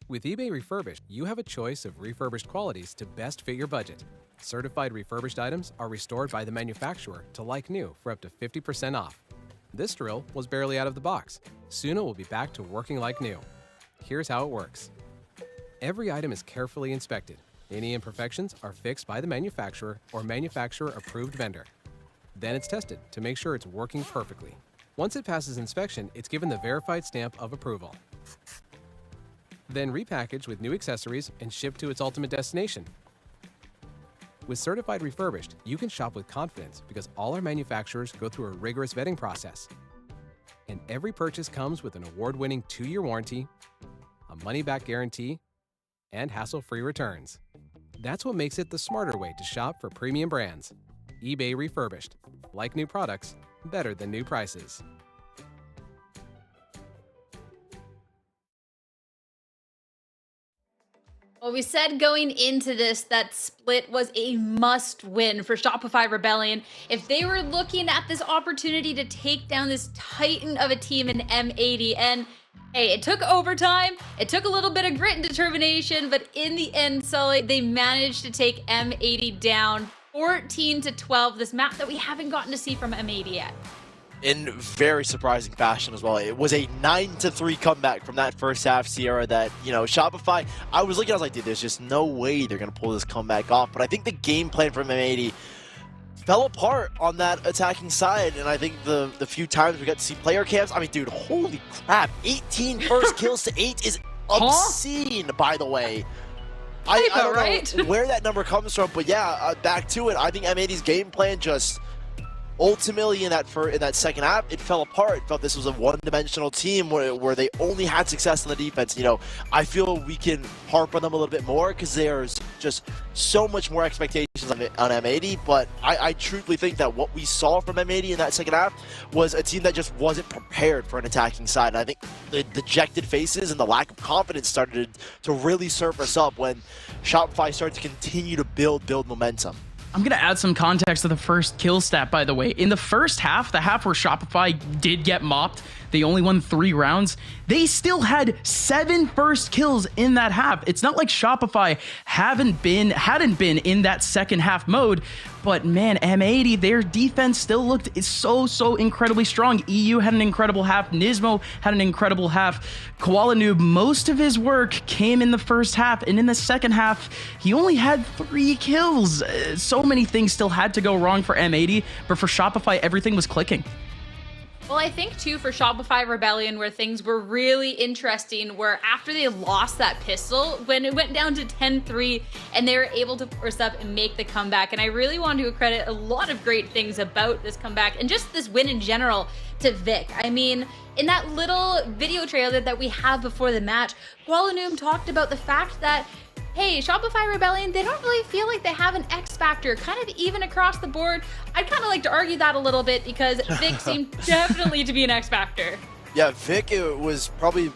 With eBay Refurbished, you have a choice of refurbished qualities to best fit your budget. Certified refurbished items are restored by the manufacturer to like new for up to 50% off. This drill was barely out of the box. Soon it will be back to working like new. Here's how it works. Every item is carefully inspected. Any imperfections are fixed by the manufacturer or manufacturer-approved vendor. Then it's tested to make sure it's working perfectly. Once it passes inspection, it's given the verified stamp of approval. Then repackaged with new accessories and shipped to its ultimate destination. With Certified Refurbished, you can shop with confidence because all our manufacturers go through a rigorous vetting process. And every purchase comes with an award-winning 2-year warranty, a money-back guarantee, and hassle-free returns. That's what makes it the smarter way to shop for premium brands. eBay Refurbished. Like new products, better than new prices. Well, we said going into this that Split was a must-win for Shopify Rebellion. If they were looking at this opportunity to take down this titan of a team in M80, and hey, it took overtime, it took a little bit of grit and determination, but in the end, Sully, they managed to take M80 down 14-12, this map that we haven't gotten to see from M80 yet. In very surprising fashion as well. It was a 9-3 comeback from that first half, Sierra, that, you know, Shopify, I was looking, I was like, dude, there's just no way they're going to pull this comeback off. But I think the game plan from M80 fell apart on that attacking side, and I think the few times we got to see player camps, I mean, dude, holy crap, 18 first kills to 8 is obscene, by the way. I don't know where that number comes from, but yeah, back to it. I think M80's game plan just ultimately in that second half, it fell apart. It felt this was a one-dimensional team where they only had success on the defense. You know, I feel we can harp on them a little bit more because there's just so much more expectations on M80. But I truthfully think that what we saw from M80 in that second half was a team that just wasn't prepared for an attacking side. And I think the dejected faces and the lack of confidence started to really surface up when Shopify started to continue to build momentum. I'm going to add some context to the first kill stat, by the way. In the first half, the half where Shopify did get mopped, they only won 3 rounds. They still had 7 first kills in that half. It's not like Shopify hadn't been in that second half mode, but man, M80, their defense still looked so incredibly strong. EU had an incredible half. Nismo had an incredible half. Koala Noob, most of his work came in the first half, and in the second half, he only had 3 kills. So many things still had to go wrong for M80, but for Shopify, everything was clicking. Well, I think too for Shopify Rebellion, where things were really interesting, where after they lost that pistol, when it went down to 10-3 and they were able to force up and make the comeback. And I really want to credit a lot of great things about this comeback and just this win in general to Vic. I mean, in that little video trailer that we have before the match, Koala Noob talked about the fact that, hey, Shopify Rebellion, they don't really feel like they have an X factor, kind of even across the board. I'd kind of like to argue that a little bit because Vic seemed definitely to be an X factor. Yeah, Vic was probably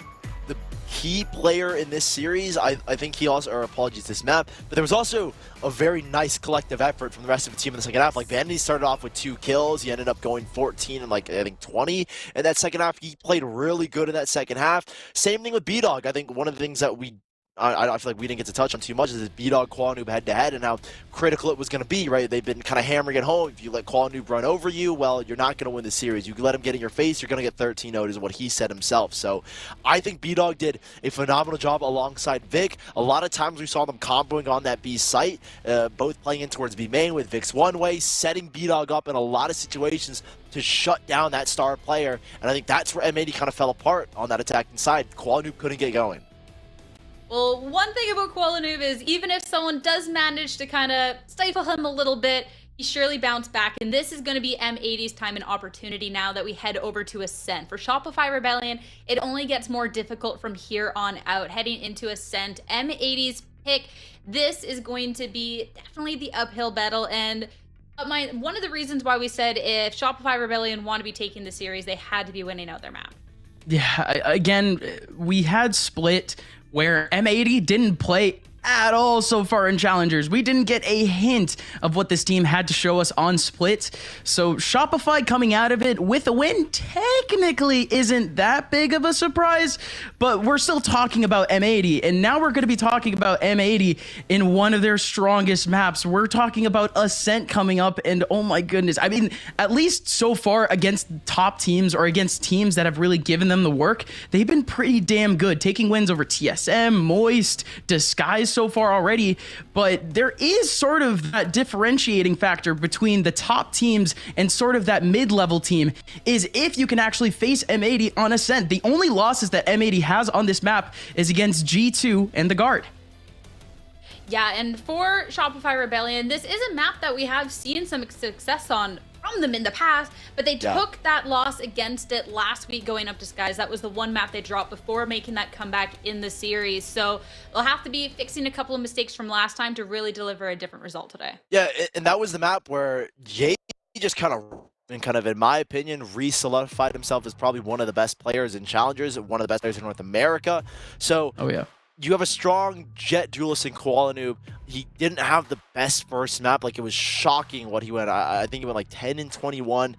the key player in this series. I think he also, or apologies, this map, but there was also a very nice collective effort from the rest of the team in the second half. Like, Vanity started off with 2 kills. He ended up going 14 and like, I think 20 in that second half. He played really good in that second half. Same thing with B-Dog. I think one of the things that I feel like we didn't get to touch on too much is this B-Dog Koala Noob head-to-head and how critical it was going to be, right? They've been kind of hammering it home. If you let Koala Noob run over you, well, you're not going to win the series. You let him get in your face, you're going to get 13-0 is what he said himself. So I think B-Dog did a phenomenal job alongside Vic. A lot of times we saw them comboing on that B site, both playing in towards B main with Vic's one way, setting B-Dog up in a lot of situations to shut down that star player. And I think that's where M80 kind of fell apart on that attacking side. Koala Noob couldn't get going. Well, one thing about Koala Noob is even if someone does manage to kind of stifle him a little bit, he surely bounced back. And this is going to be M80's time and opportunity now that we head over to Ascent. For Shopify Rebellion, it only gets more difficult from here on out. Heading into Ascent, M80's pick, this is going to be definitely the uphill battle. And one of the reasons why we said if Shopify Rebellion want to be taking the series, they had to be winning out their map. Yeah, again, we had Split where M80 didn't play at all so far in Challengers. We didn't get a hint of what this team had to show us on Split. So Shopify coming out of it with a win technically isn't that big of a surprise, but we're still talking about M80, and now we're going to be talking about M80 in one of their strongest maps. We're talking about Ascent coming up, and oh my goodness. I mean, at least so far against top teams or against teams that have really given them the work, they've been pretty damn good, taking wins over TSM, Moist, Disguise so far already, but there is sort of that differentiating factor between the top teams and sort of that mid-level team is if you can actually face M80 on Ascent. The only losses that M80 has on this map is against G2 and the Guard. Yeah, and for Shopify Rebellion, this is a map that we have seen some success on from them in the past, but they took that loss against it last week going up Disguise. That was the one map they dropped before making that comeback in the series. So they'll have to be fixing a couple of mistakes from last time to really deliver a different result today. Yeah, and that was the map where Jay just kind of, in my opinion, re-solidified himself as probably one of the best players in Challengers, one of the best players in North America. So you have a strong Jet duelist in Koala He didn't have the best first map. Like, it was shocking what he went. I think he went like 10-21.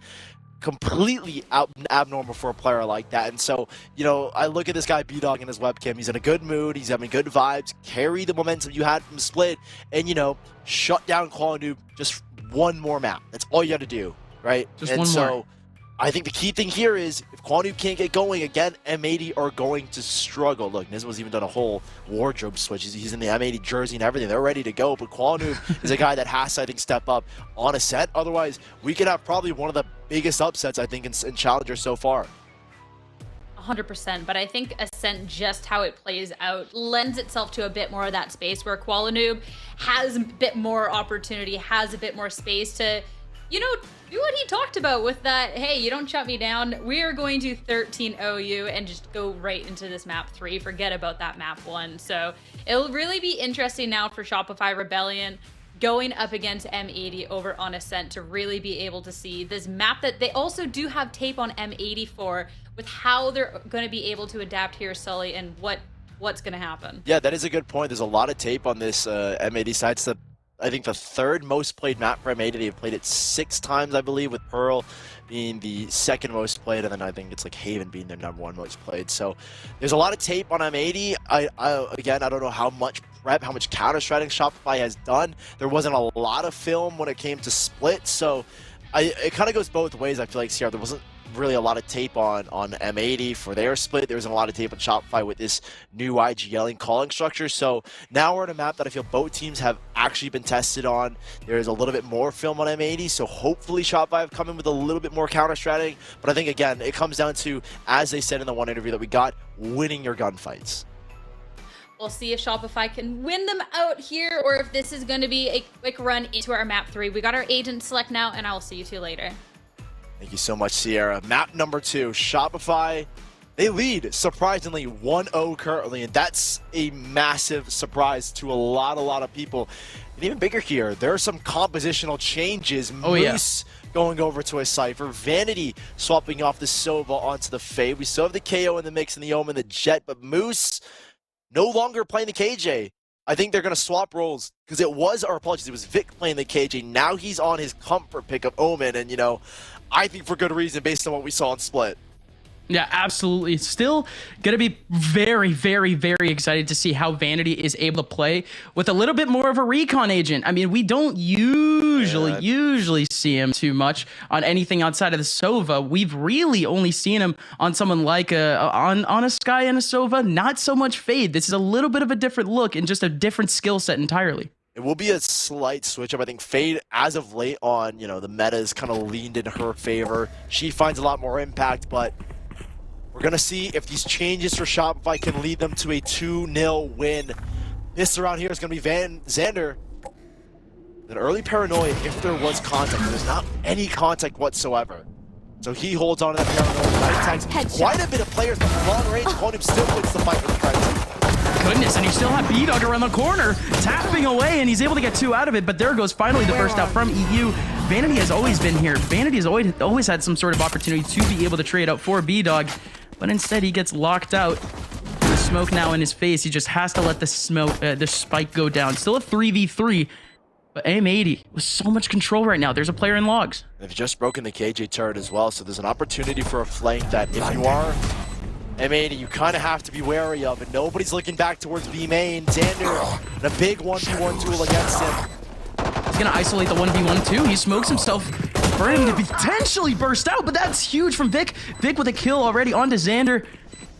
Completely abnormal for a player like that. And so, you know, I look at this guy B-Dog in his webcam. He's in a good mood. He's having good vibes. Carry the momentum you had from Split and, you know, shut down Koala just one more map. That's all you got to do, right? Just one more. I think the key thing here is if Quanu can't get going again, M80 are going to struggle. Look, Nisma's even done a whole wardrobe switch. He's in the M80 jersey and everything. They're ready to go, but Quanu is a guy that has to, I think, step up on a set. Otherwise, we could have probably one of the biggest upsets, I think, in Challenger so far. 100%, but I think Ascent, just how it plays out, lends itself to a bit more of that space where Koala has a bit more opportunity, has a bit more space to, you know, do what he talked about with that, hey, you don't shut me down, we are going to 13-0 you and just go right into this map 3, forget about that map 1. So it'll really be interesting now for Shopify Rebellion going up against M80 over on Ascent to really be able to see this map that they also do have tape on M80 for, with how they're going to be able to adapt here, Sully, and what's going to happen. Yeah, that is a good point. There's a lot of tape on this M80 side. It's I think the third most played map for M80. They've played it 6 times, I believe, with Pearl being the second most played, and then I think it's like Haven being their #1 most played. So there's a lot of tape on M80. Again, I don't know how much prep, how much counter-stratting Shopify has done. There wasn't a lot of film when it came to Split, so it kind of goes both ways. I feel like, Sierra, there wasn't really a lot of tape on M80 for their Split. There wasn't a lot of tape on Shopify with this new IGL and calling structure. So now we're in a map that I feel both teams have actually been tested on. There's a little bit more film on M80, so hopefully Shopify have come in with a little bit more counter-strategy. But I think, again, it comes down to, as they said in the one interview that we got, winning your gunfights. We'll see if Shopify can win them out here, or if this is going to be a quick run into our map 3. We got our agent select now, and I will see you two later. Thank you so much, Sierra. Map number 2, Shopify. They lead, surprisingly, 1-0 currently, and that's a massive surprise to a lot of people. And even bigger here, there are some compositional changes. Moose going over to a Cypher. Vanity swapping off the Sova onto the Fade. We still have the KO in the mix and the Omen, the Jet, but Moose no longer playing the KJ. I think they're going to swap roles because it was Vic playing the KJ. Now he's on his comfort pick of Omen, and, you know, I think for good reason based on what we saw in Split. Yeah, absolutely. Still going to be very, very, very excited to see how Vanity is able to play with a little bit more of a recon agent. I mean, we don't usually see him too much on anything outside of the Sova. We've really only seen him on someone like on a Sky and a Sova. Not so much Fade. This is a little bit of a different look and just a different skill set entirely. It will be a slight switch up. I think Fade, as of late on, you know, the meta is kind of leaned in her favor. She finds a lot more impact, but we're going to see if these changes for Shopify can lead them to a 2-0 win. This around here is going to be Xander. An early paranoia if there was contact. There's not any contact whatsoever. So he holds on to that paranoia. Quite a bit of players, but long range. Quantum still wins the fight with the Knights. Goodness, and you still have B-Dog around the corner, tapping away, and he's able to get 2 out of it, but there goes finally the first out from EU. Vanity has always been here. Vanity has always had some sort of opportunity to be able to trade out for B-Dog, but instead he gets locked out. The smoke now in his face. He just has to let the smoke, the spike go down. Still a 3v3, but M80 with so much control right now. There's a player in logs. They've just broken the KJ turret as well, so there's an opportunity for a flank that if you are M80, you kind of have to be wary of, and nobody's looking back towards B main. Xander, and a big 1v1 tool against him. He's gonna isolate the 1v1 too. He smokes himself for him to potentially burst out, but that's huge from Vic. Vic with a kill already onto Xander.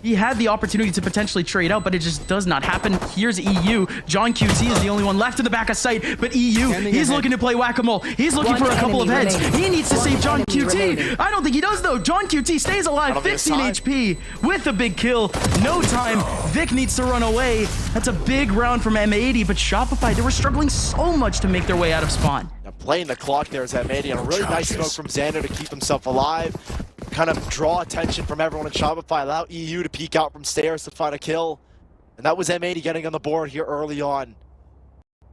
He had the opportunity to potentially trade out, but it just does not happen. Here's EU. John QT is the only one left in the back of sight, but EU, he's looking to play whack-a-mole. He's looking for a couple of heads. He needs to save John QT. I don't think he does, though. John QT stays alive, 15 HP with a big kill. No time. Vic needs to run away. That's a big round from M80, but Shopify, they were struggling so much to make their way out of spawn. Now playing the clock there is M80, and a really nice smoke from Xander to keep himself alive. Kind of draw attention from everyone in Shopify, allow EU to peek out from stairs to find a kill. And that was M80 getting on the board here early on.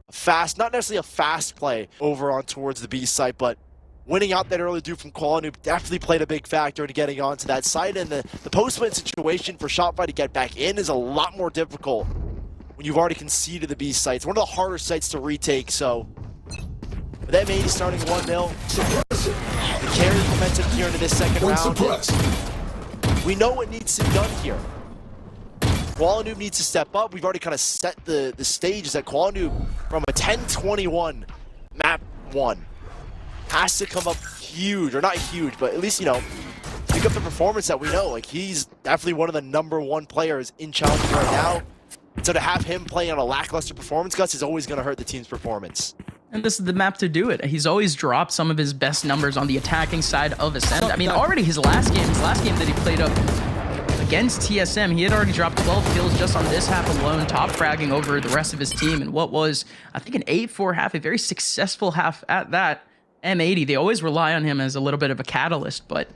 A fast, not necessarily a fast play over on towards the B site, but winning out that early dude from Qualinoob definitely played a big factor in getting onto that site. And the post-win situation for Shopify to get back in is a lot more difficult when you've already conceded the B site. It's one of the harder sites to retake, so with M80 starting 1-0, the carry momentum here into this second round. We know what needs to be done here. Qualinoob needs to step up. We've already kind of set the stages that Qualinoob from a 10-21 map 1 has to come up huge, or not huge, but at least, you know, pick up the performance that we know. Like, he's definitely one of the #1 players in Challenger right now. So to have him playing on a lackluster performance, Gus, is always going to hurt the team's performance. And this is the map to do it. He's always dropped some of his best numbers on the attacking side of Ascend. I mean, already his last game that he played up against TSM, he had already dropped 12 kills just on this half alone, top fragging over the rest of his team. And what was, I think, an 8-4 half, a very successful half at that. M80, they always rely on him as a little bit of a catalyst, but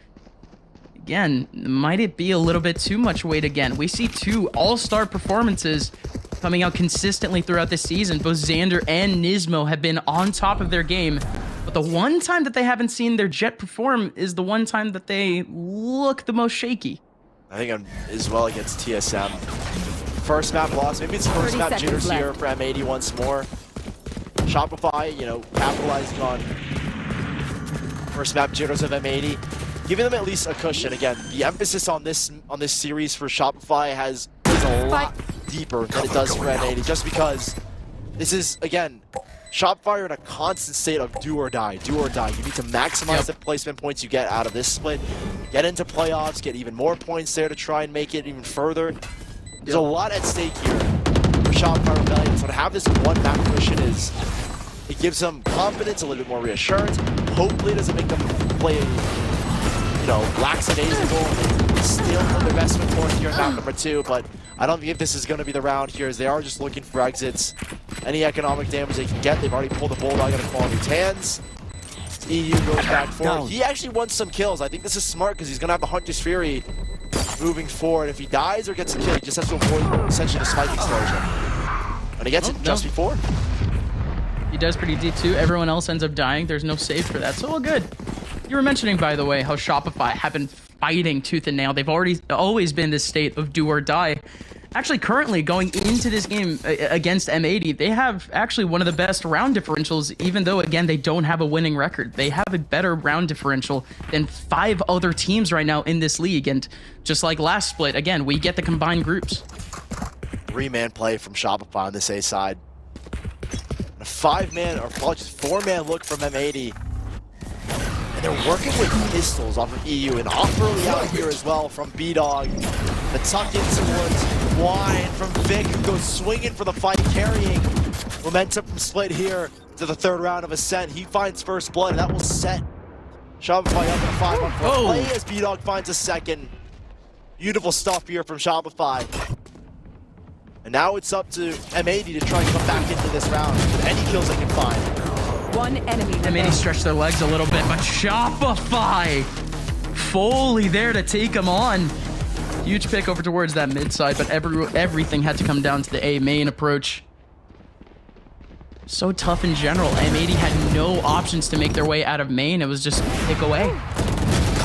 again, might it be a little bit too much weight again? We see 2 all-star performances coming out consistently throughout this season. Both Xander and Nismo have been on top of their game, but the one time that they haven't seen their Jet perform is the one time that they look the most shaky. I think as well against TSM. First map loss, maybe it's first map jitters here for M80 once more. Shopify, you know, capitalizing on first map jitters of M80, giving them at least a cushion. Again, the emphasis on this series for Shopify is a lot deeper than it does for M80, just because this is, again, Shopify are in a constant state of do or die, do or die. You need to maximize the placement points you get out of this split, get into playoffs, get even more points there to try and make it even further. There's a lot at stake here for Shopify Rebellion, so to have this one map cushion it gives them confidence, a little bit more reassurance. Hopefully it doesn't make them play, you know, lackadaisical and they steal from their investment point here in map number 2, but I don't think this is going to be the round here, as they are just looking for exits. Any economic damage they can get, they've already pulled the Bulldog out of Quality's hands. EU goes back forward. He actually wants some kills. I think this is smart because he's going to have the Hunter's Fury moving forward. If he dies or gets a kill, he just has to avoid essentially the spike explosion. And he gets it just before. He does pretty deep too. Everyone else ends up dying. There's no save for that, so all good. You were mentioning, by the way, how Shopify have been fighting tooth and nail. They've always been this state of do or die. Actually, currently going into this game against M80, they have actually one of the best round differentials, even though, again, they don't have a winning record. They have a better round differential than 5 other teams right now in this league. And just like last split, again, we get the combined groups. 3-man play from Shopify on this A side. A 5-man, or apologies, 4-man look from M80. And they're working with pistols off of EU, and off early out here as well from B-Dog. The tuck in towards Wine from Vic, who goes swinging for the fight, carrying momentum from Split here to the 3rd round of Ascent. He finds first blood, and that will set Shopify up in a 5-on-4 play as B-Dog finds a second. Beautiful stuff here from Shopify. And now it's up to M80 to try and come back into this round with any kills they can find. One enemy. M80 stretched their legs a little bit, but Shopify fully there to take them on. Huge pick over towards that mid side, but everything had to come down to the A main approach. So tough in general. M80 had no options to make their way out of main. It was just pick away.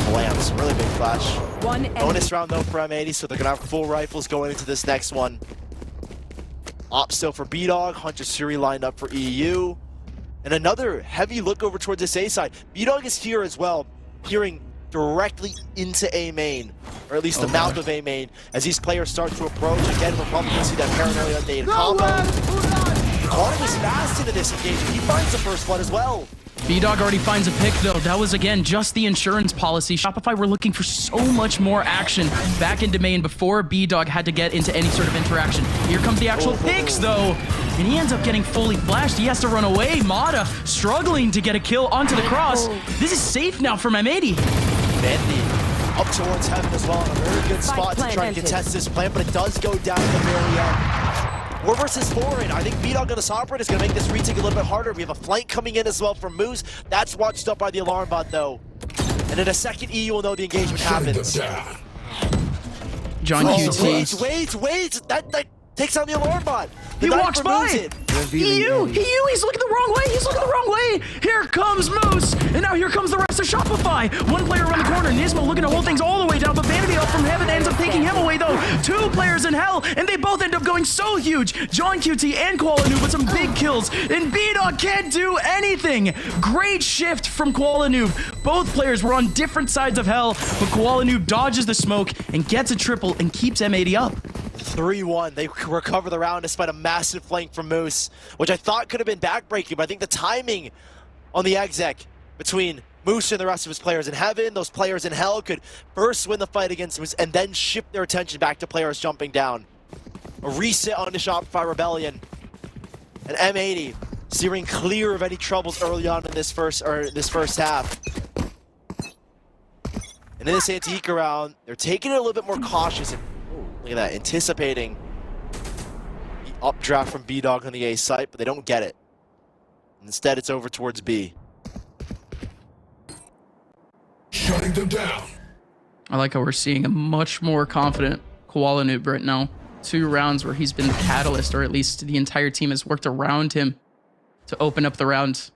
Clamps, really big flash. One enemy. Bonus round though for M80, so they're gonna have full rifles going into this next one. Op still for B-Dog, Hunter Suri lined up for EU. And another heavy look over towards this A side. B-Dog is here as well, peering directly into A main, or at least the mouth of A main, as these players start to approach. Again, we're probably gonna see that paranoia undated combo. Quad was fast into this engagement. He finds the first blood as well. B-Dog already finds a pick, though. That was, again, just the insurance policy. Shopify were looking for so much more action back into main before B-Dog had to get into any sort of interaction. Here comes the actual picks, though, and he ends up getting fully flashed. He has to run away. Mata struggling to get a kill onto the cross. This is safe now from M80. Bendy up towards heaven as well, in a very good spot to try and contest this plan, but it does go down at the very end. 4 versus 4, and I think B-Dog on this operator is going to make this retake a little bit harder. We have a flank coming in as well from Moose. That's watched up by the alarm bot, though. And in a second, EU will know the engagement happens. John QT. Wait! That takes on the alarm bot. He walks by. EU, he's looking the wrong way. Here comes Moose, and now here comes the rest of Shopify. One player around the corner, Nismo looking to hold things all the way down, but Vanity up from heaven ends up taking him away though. 2 players in hell, and they both end up going so huge. John QT and Qualanoob with some big kills, and B-Dog can't do anything. Great shift from Qualanoob. Both players were on different sides of hell, but Qualanoob dodges the smoke and gets a triple and keeps M80 up. 3-1. They recover the round despite a massive flank from Moose, which I thought could have been backbreaking, but I think the timing on the exec between Moose and the rest of his players in heaven, those players in hell, could first win the fight against Moose and then shift their attention back to players jumping down. A reset on the Shopify Rebellion. And M80 steering clear of any troubles early on in this first half. And in this anti-eco round, they're taking it a little bit more cautious. And look at that, anticipating the updraft from B-Dog on the A site, but they don't get it. Instead, it's over towards B. Shutting them down. I like how we're seeing a much more confident Qualanoob right now. 2 rounds where he's been the catalyst, or at least the entire team has worked around him to open up the round.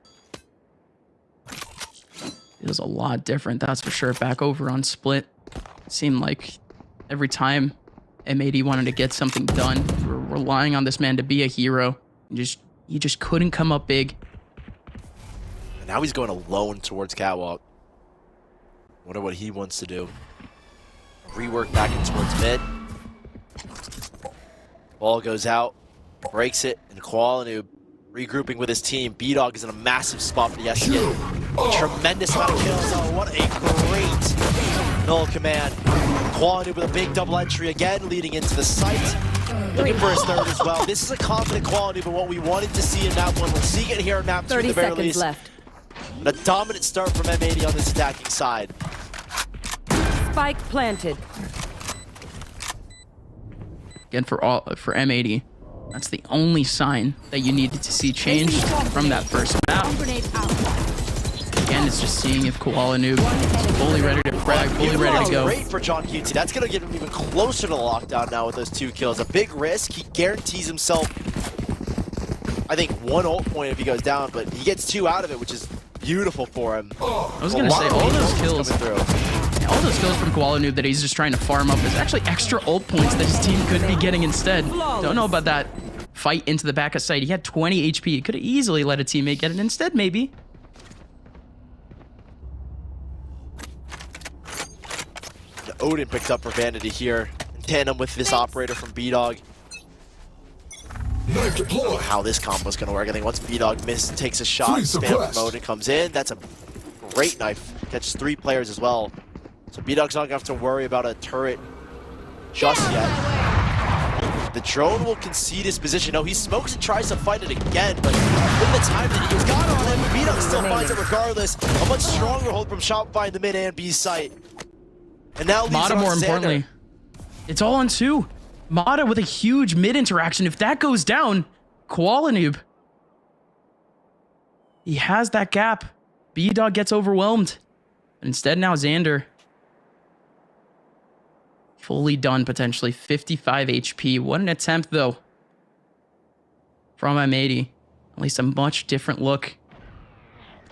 It was a lot different, that's for sure. Back over on Split, it seemed like every time M80 wanted to get something done, we were relying on this man to be a hero. He just couldn't come up big. And now he's going alone towards Catwalk. Wonder what he wants to do. Rework back in towards mid. Ball goes out, breaks it, and Qualanoob regrouping with his team. B-Dog is in a massive spot, but he has to get a tremendous amount of kills. Oh, what a great null command. Qualanoob with a big double entry again, leading into the site. Looking for his third as well. This is a confident Qualanoob, but what we wanted to see in map 1, we're seeing it here in map 2 at the very least. 30 seconds left. But a dominant start from M80 on this attacking side. Spike planted. Again, for M80, that's the only sign that you needed to see change from that first map. Again, it's just seeing if Qualanoob is fully ready to frag, fully ready to go. Great for John QT. That's going to get him even closer to the lockdown now with those 2 kills. A big risk. He guarantees himself, I think, 1 ult point if he goes down, but he gets 2 out of it, which is beautiful for him. I was going to say, all those kills from Qualanoob that he's just trying to farm up is actually extra ult points that his team could be getting instead. Don't know about that fight into the back of site. He had 20 HP. He could have easily let a teammate get it instead, maybe. Odin picked up for Vanity here in tandem with this operator from B-Dog. Knife deploy. How this combo's going to work. I think once B-Dog takes a shot, spam from Odin comes in. That's a great knife. Catches 3 players as well. So B-Dog's not going to have to worry about a turret just yet. The drone will concede his position. No, he smokes and tries to fight it again, but with the time that he's got on him, B-Dog still finds it regardless. A much stronger hold from Shopify in the mid and B site. And now Mata, more importantly, it's all on 2. Mata with a huge mid interaction. If that goes down, Qualanoob, he has that gap. B-Dog gets overwhelmed. But instead now Xander, fully done potentially. 55 HP. What an attempt though from M80. At least a much different look.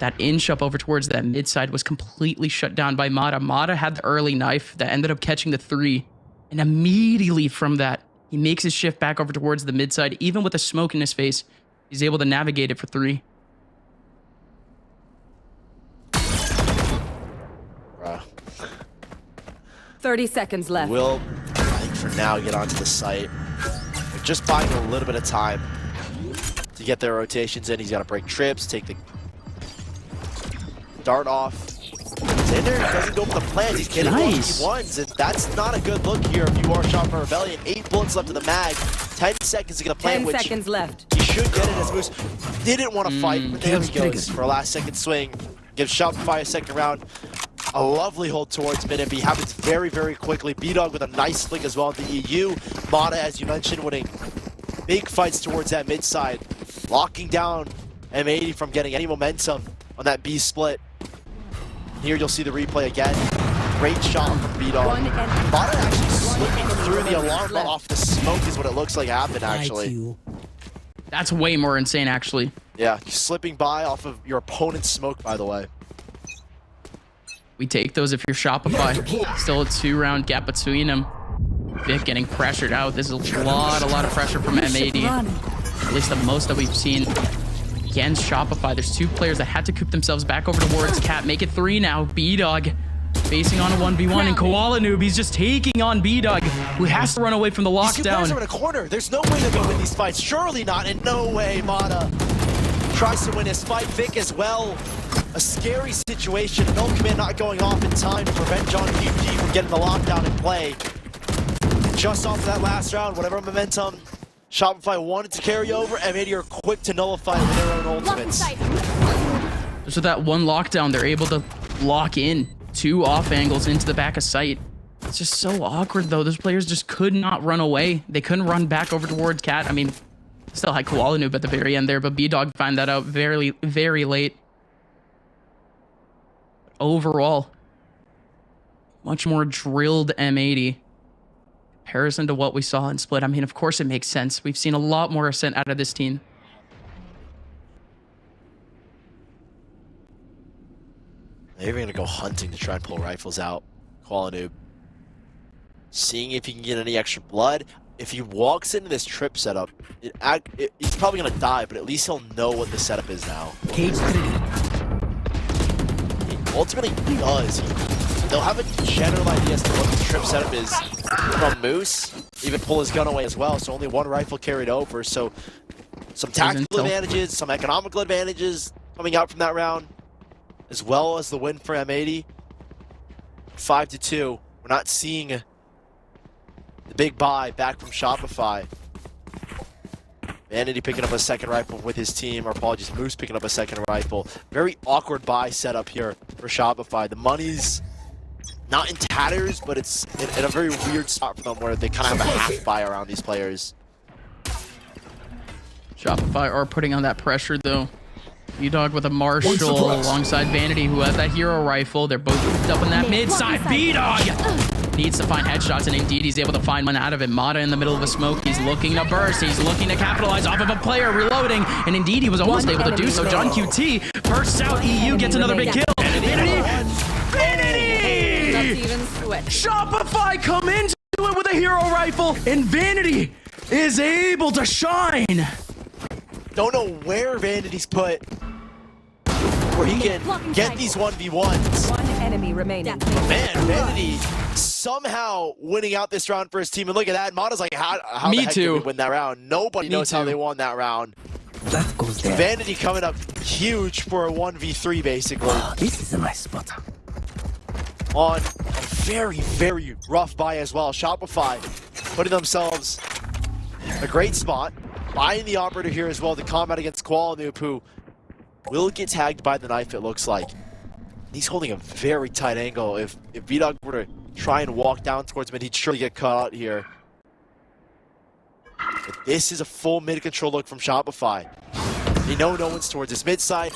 That inch up over towards that mid side was completely shut down by Mata. Mata had the early knife that ended up catching the 3. And immediately from that, he makes his shift back over towards the mid side. Even with the smoke in his face, he's able to navigate it for 3. 30 seconds left. Will, I think for now, get onto the site. They're just buying a little bit of time to get their rotations in. He's got to break trips, take the dart off. Xander doesn't go for the plans. He's getting ones, and that's not a good look here if you are Shopify Rebellion. 8 bullets left in the mag. 10 seconds to get a plan, 10 seconds left. He should get it as Moose didn't want to fight, but there he goes for a last second swing. Gives Shopify a second round. A lovely hold towards mid, and he happens very, very quickly. B-Dog with a nice flick as well in the EU. Mata, as you mentioned, winning big fights towards that mid side. Locking down M80 from getting any momentum on that B split. Here you'll see the replay again. Great shot from B-Dog. Mata actually slipping through the alarm bell off the smoke is what it looks like happened, actually. That's way more insane, actually. Yeah, slipping by off of your opponent's smoke, by the way. We take those if you're Shopify. Still a 2-round gap between them. Vic getting pressured out. This is a lot of pressure from M80. At least the most that we've seen against Shopify. There's 2 players that had to coop themselves back over towards Cat. Make it 3 now. B-Dog facing on a 1v1, and Koala Noob, he's just taking on B-Dog, who has to run away from the lockdown. These 2 players are in a corner. There's no way to go win these fights. Surely not. In no way, Mata tries to win his fight. Vic as well. A scary situation. No command not going off in time to prevent John QG from getting the lockdown in play. Just off that last round, whatever momentum Shopify wanted to carry over, M80 are quick to nullify with their own ultimates. So that one lockdown, they're able to lock in 2 off angles into the back of sight. It's just so awkward, though. Those players just could not run away. They couldn't run back over towards Cat. I mean, still had Koala Noob at the very end there, but B-Dog found that out very, very late. Overall, much more drilled M80 comparison to what we saw in Split. I mean, of course it makes sense. We've seen a lot more Ascent out of this team. They're even gonna go hunting to try and pull rifles out. Koala Noob. Seeing if he can get any extra blood. If he walks into this trip setup, he's probably gonna die, but at least he'll know what the setup is now. Ultimately does. They'll have a general idea as to what the trip setup is from Moose. Even pull his gun away as well, so only 1 rifle carried over. So some tactical advantages, some economical advantages coming out from that round, as well as the win for M80. 5-2. We're not seeing the big buy back from Shopify. Vanity picking up a second rifle with his team, or apologies, Moose picking up a second rifle. Very awkward buy setup here for Shopify. The money's not in tatters, but it's in a very weird spot for them where they kind of have a half buy around these players. Shopify are putting on that pressure, though. B-Dog with a Marshall alongside Vanity, who has that hero rifle. They're both up in that mid side. B-Dog needs to find headshots, and indeed he's able to find one out of it. Mata in the middle of a smoke. He's looking to burst. He's looking to capitalize off of a player reloading, and indeed he was almost able to do so. John QT bursts out. EU gets another big kill. Vanity! Shopify come into it with a hero rifle, and Vanity is able to shine. Don't know where Vanity's put, where he can get these 1v1s. 1 enemy remaining. Man, Vanity somehow winning out this round for his team. And look at that. Mata's like, how the heck did we win that round? Nobody knows how they won that round. That goes there. Vanity coming up huge for a 1v3, basically. This is a nice spot. On a very, very rough buy as well. Shopify putting themselves a great spot. Buying the operator here as well to combat against Koala Noob, who will get tagged by the knife, it looks like. He's holding a very tight angle. If V-Dog were to try and walk down towards mid, he'd surely get caught out here. But this is a full mid-control look from Shopify. They know no one's towards his mid side.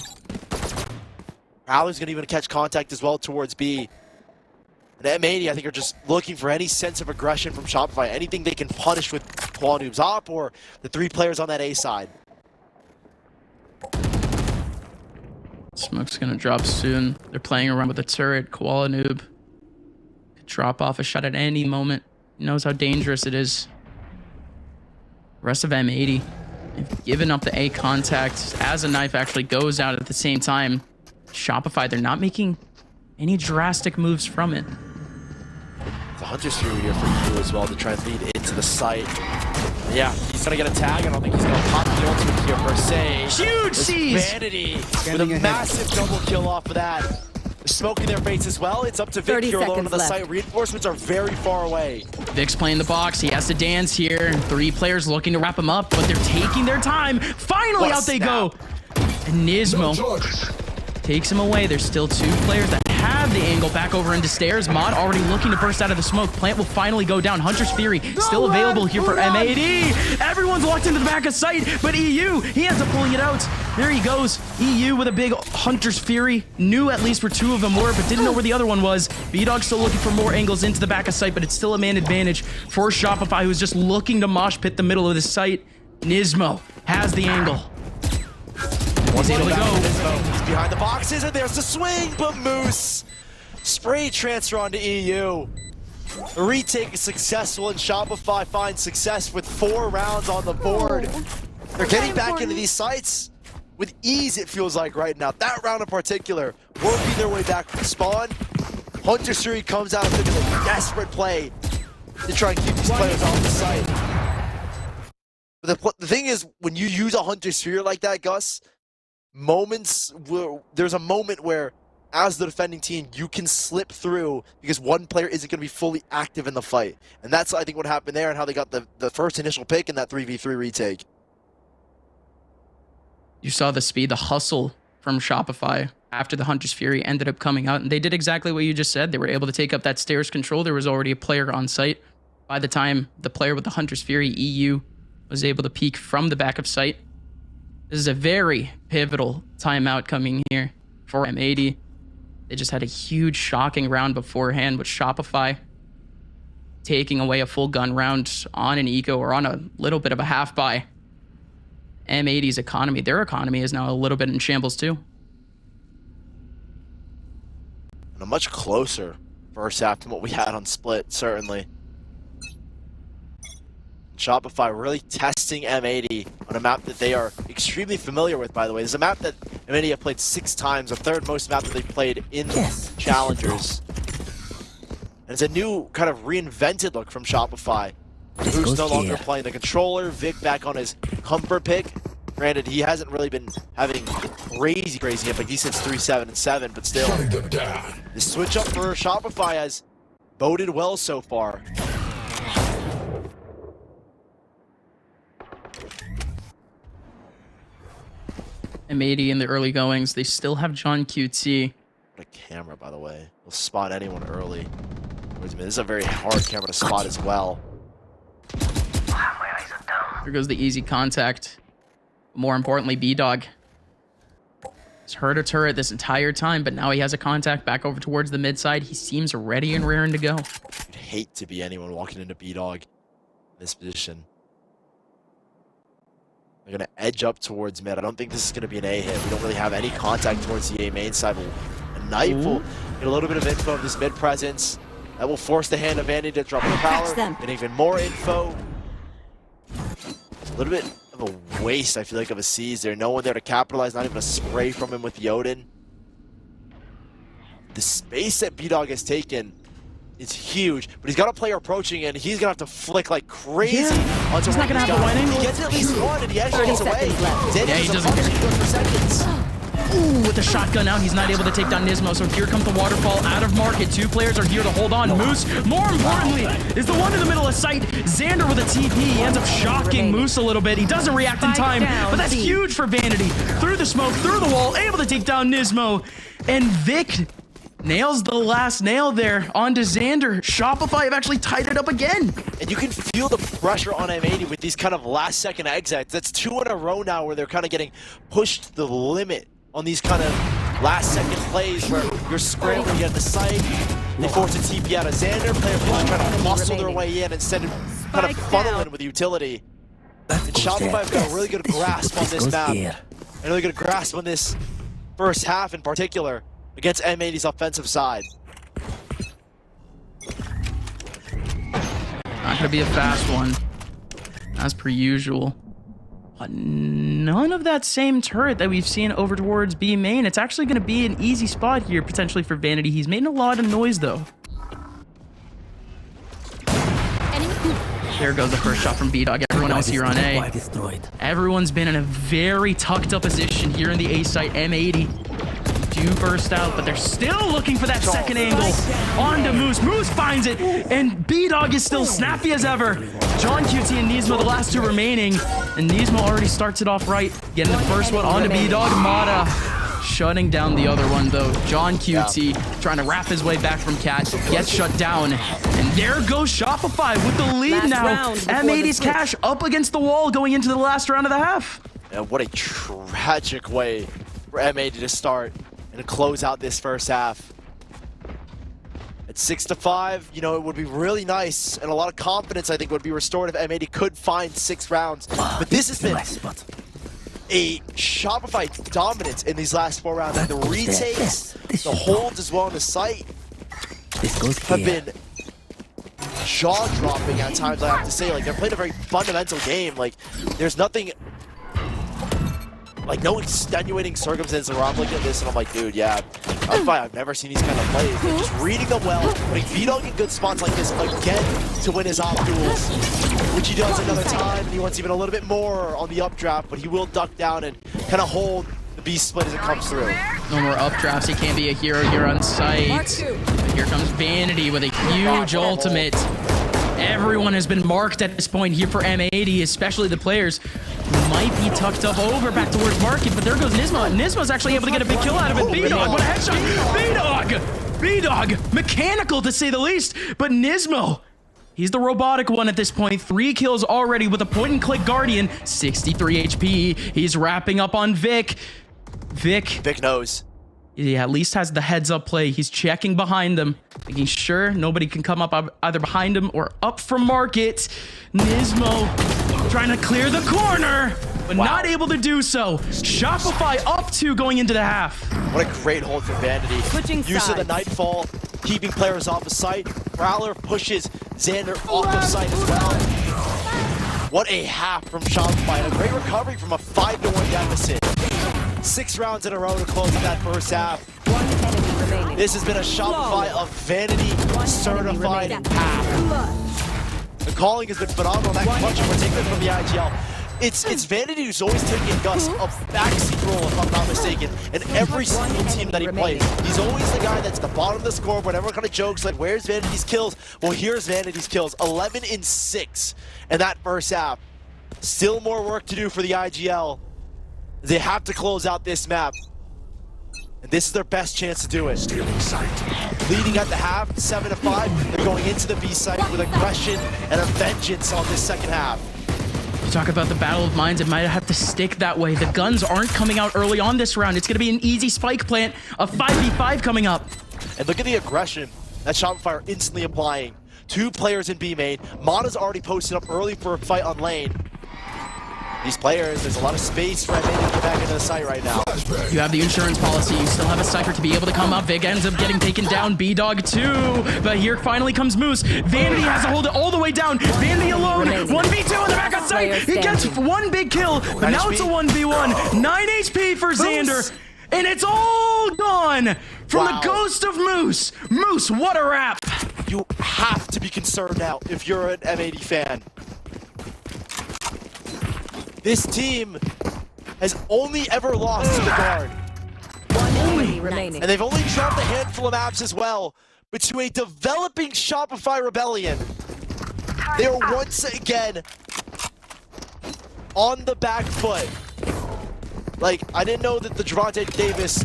Prowler's going to even catch contact as well towards B. And M80, I think, are just looking for any sense of aggression from Shopify. Anything they can punish with Koala Noob's op or the 3 players on that A side. Smoke's gonna drop soon. They're playing around with the turret. Koala Noob could drop off a shot at any moment. He knows how dangerous it is. Rest of M80, they've given up the A contact as a knife actually goes out at the same time. Shopify, they're not making any drastic moves from it. The Hunter's Fury here for you as well to try and lead into the site. Yeah, he's gonna get a tag. I don't think he's gonna pop the ultimate here per se. Huge seize! Vanity with a massive double kill off of that. Smoke in their face as well. It's up to Vic here alone on the site. Reinforcements are very far away. Vic's playing the box. He has to dance here. 3 players looking to wrap him up, but they're taking their time. Finally, out they go. And Nismo takes him away. There's still 2 players that have the angle back over into stairs. Mod already looking to burst out of the smoke. Plant will finally go down. Hunter's Fury still available here for M80. Everyone's locked into the back of sight, but EU, he ends up pulling it out. There he goes. EU with a big Hunter's Fury. Knew at least where 2 of them were, but didn't know where the other one was. B-Dog still looking for more angles into the back of sight, but it's still a man advantage for Shopify, who's just looking to mosh pit the middle of the site. Nismo has the angle. He's able to go. He's behind the boxes, and there's the swing, but Moose spray transfer onto EU. The retake is successful, and Shopify finds success with 4 rounds on the board. They're getting back into these sites with ease, it feels like right now. That round in particular, working their way back from spawn. Hunter's Fury comes out and does a desperate play to try and keep these players off the site. But the thing is, when you use a Hunter's Fury like that, Gus, there's a moment where, as the defending team, you can slip through because one player isn't going to be fully active in the fight. And that's, I think, what happened there and how they got the first initial pick in that 3v3 retake. You saw the speed, the hustle from Shopify after the Hunter's Fury ended up coming out, and they did exactly what you just said. They were able to take up that stairs control. There was already a player on site. By the time the player with the Hunter's Fury, EU, was able to peek from the back of sight. This is a very pivotal timeout coming here for M80. They just had a huge, shocking round beforehand with Shopify taking away a full gun round on an eco or on a little bit of a half buy. M80's economy, their economy is now a little bit in shambles too. And a much closer first half than what we had on Split, certainly. Shopify really testing M80 on a map that they are extremely familiar with, by the way. This is a map that M80 have played 6 times, the 3rd most map that they've played in Challengers. And it's a new kind of reinvented look from Shopify. Who's no longer playing the controller, Vic back on his comfort pick. Granted, he hasn't really been having crazy hit, but he sits 3-7-7, but still. The switch up for Shopify has boded well so far. M80 in the early goings, they still have John QT. What a camera, by the way. Will spot anyone early. This is a very hard camera to spot as well. Here goes the easy contact. More importantly, B-Dog has heard a turret this entire time, but now he has a contact back over towards the mid side. He seems ready and raring to go. I'd hate to be anyone walking into B-Dog in this position. They're going to edge up towards mid. I don't think this is going to be an A hit. We don't really have any contact towards the A main side. A knife will get a little bit of info of this mid presence. That will force the hand of Andy to drop the power. And even more info. A little bit of a waste, I feel like, of a seize there. No one there to capitalize, not even a spray from him with Yoden. The space that B-Dog has taken is huge, but he's got a player approaching and he's gonna have to flick like crazy. Yeah. He's not gonna have the wide angle. He gets at least one and he actually gets away. Yeah, he doesn't care. He goes for seconds. Ooh, with the shotgun out, he's not able to take down Nismo, so here comes the waterfall out of market. 2 players are here to hold on. Moose, more importantly, is the one in the middle of sight. Xander with a TP, he ends up shocking Moose a little bit. He doesn't react in time, but that's huge for Vanity. Through the smoke, through the wall, able to take down Nismo. And Vic nails the last nail there onto Xander. Shopify have actually tied it up again. And you can feel the pressure on M80 with these kind of last second exits. That's 2 in a row now where they're kind of getting pushed to the limit on these kind of last second plays where you're scrambling to get the site. They force a TP out of Xander. Player trying to muscle their way in instead of kind of funneling with utility. And Shopify have got a really good grasp on this map. And a really good grasp on this first half in particular against M80's offensive side. Not gonna be a fast one, as per usual. But none of that same turret that we've seen over towards B main. It's actually gonna be an easy spot here, potentially for Vanity. He's making a lot of noise, though. There goes the first shot from B-Dog. Everyone else here on A. Everyone's been in a very tucked up position here in the A site. M80 do burst out, but they're still looking for that second angle. On to Moose. Moose finds it, and B-Dog is still snappy as ever. John QT and Nismo, the last two remaining, and Nismo already starts it off right. Getting the first one on to B-Dog. Mata shutting down the other one, though. John QT trying to wrap his way back from Cat, gets shut down, and there goes Shopify with the lead now. M80's cash up against the wall going into the last round of the half. And what a tragic way for M80 to start and to close out this first half. At 6-5, you know, it would be really nice, and a lot of confidence, I think, would be restored if M80 could find 6 rounds. But this has been a Shopify dominance in these last 4 rounds. And the retakes, the holds as well on the site have been jaw-dropping at times, I have to say. Like, they're playing a very fundamental game. Like, there's nothing, like, no extenuating circumstances where I'm looking at this and I'm like, dude, yeah, I'm fine. I've never seen these kind of plays. Like, just reading them well, putting V-Dog in good spots like this again to win his op duels, which he does another time, and he wants even a little bit more on the updraft, but he will duck down and kind of hold the B split as it comes through. No more updrafts. He can't be a hero here on site. But here comes Vanity with a huge ultimate. Everyone has been marked at this point here for M80, especially the players who might be tucked up over back towards market, but there goes Nismo. Nismo's actually able to get a big kill out of it. B-Dog, what a headshot. B-Dog! B-Dog! Mechanical, to say the least, but Nismo, he's the robotic one at this point. 3 kills already with a point-and-click Guardian. 63 HP. He's wrapping up on Vic. Vic knows. He at least has the heads-up play. He's checking behind them, making sure nobody can come up either behind him or up from market. Nismo trying to clear the corner, but not able to do so. Shopify up 2 going into the half. What a great hold for Vanity. Use of the Nightfall, keeping players off of sight. Prowler pushes Xander off of sight as well. What a half from Shopify. And a great recovery from a 5-1 deficit. 6 rounds in a row to close that first half. This has been a Shopify of Vanity certified half. The calling has been phenomenal. That clutch in particular from the IGL. It's Vanity who's always taking Gus a backseat role, if I'm not mistaken, in every single team that he plays. He's always the guy that's at the bottom of the scoreboard. Everyone kind of jokes like, where's Vanity's kills? Well, here's Vanity's kills. 11-6 in that first half. Still more work to do for the IGL. They have to close out this map. And this is their best chance to do it. Leading at the half, 7-5. They're going into the B site with aggression and a vengeance on this second half. You talk about the battle of minds, it might have to stick that way. The guns aren't coming out early on this round. It's going to be an easy spike plant, a 5v5 coming up. And look at the aggression that Shopify are instantly applying. 2 players in B main. Mata's already posted up early for a fight on lane. These players, there's a lot of space for M80 to get back into the site right now. You have the insurance policy. You still have a Cypher to be able to come up. Vic ends up getting taken down. B-Dog too. But here finally comes Moose. Vanity has to hold it all the way down. Vanity alone. 1v2 on the back of site. He gets 1 big kill. But now it's a 1v1. 9 HP for Xander. And it's all gone from the ghost of Moose. Moose, what a wrap. You have to be concerned now if you're an M80 fan. This team has only ever lost to the guard. Remaining. And they've only dropped a handful of maps as well, but to a developing Shopify Rebellion. They are once again on the back foot. Like, I didn't know that the Javante Davis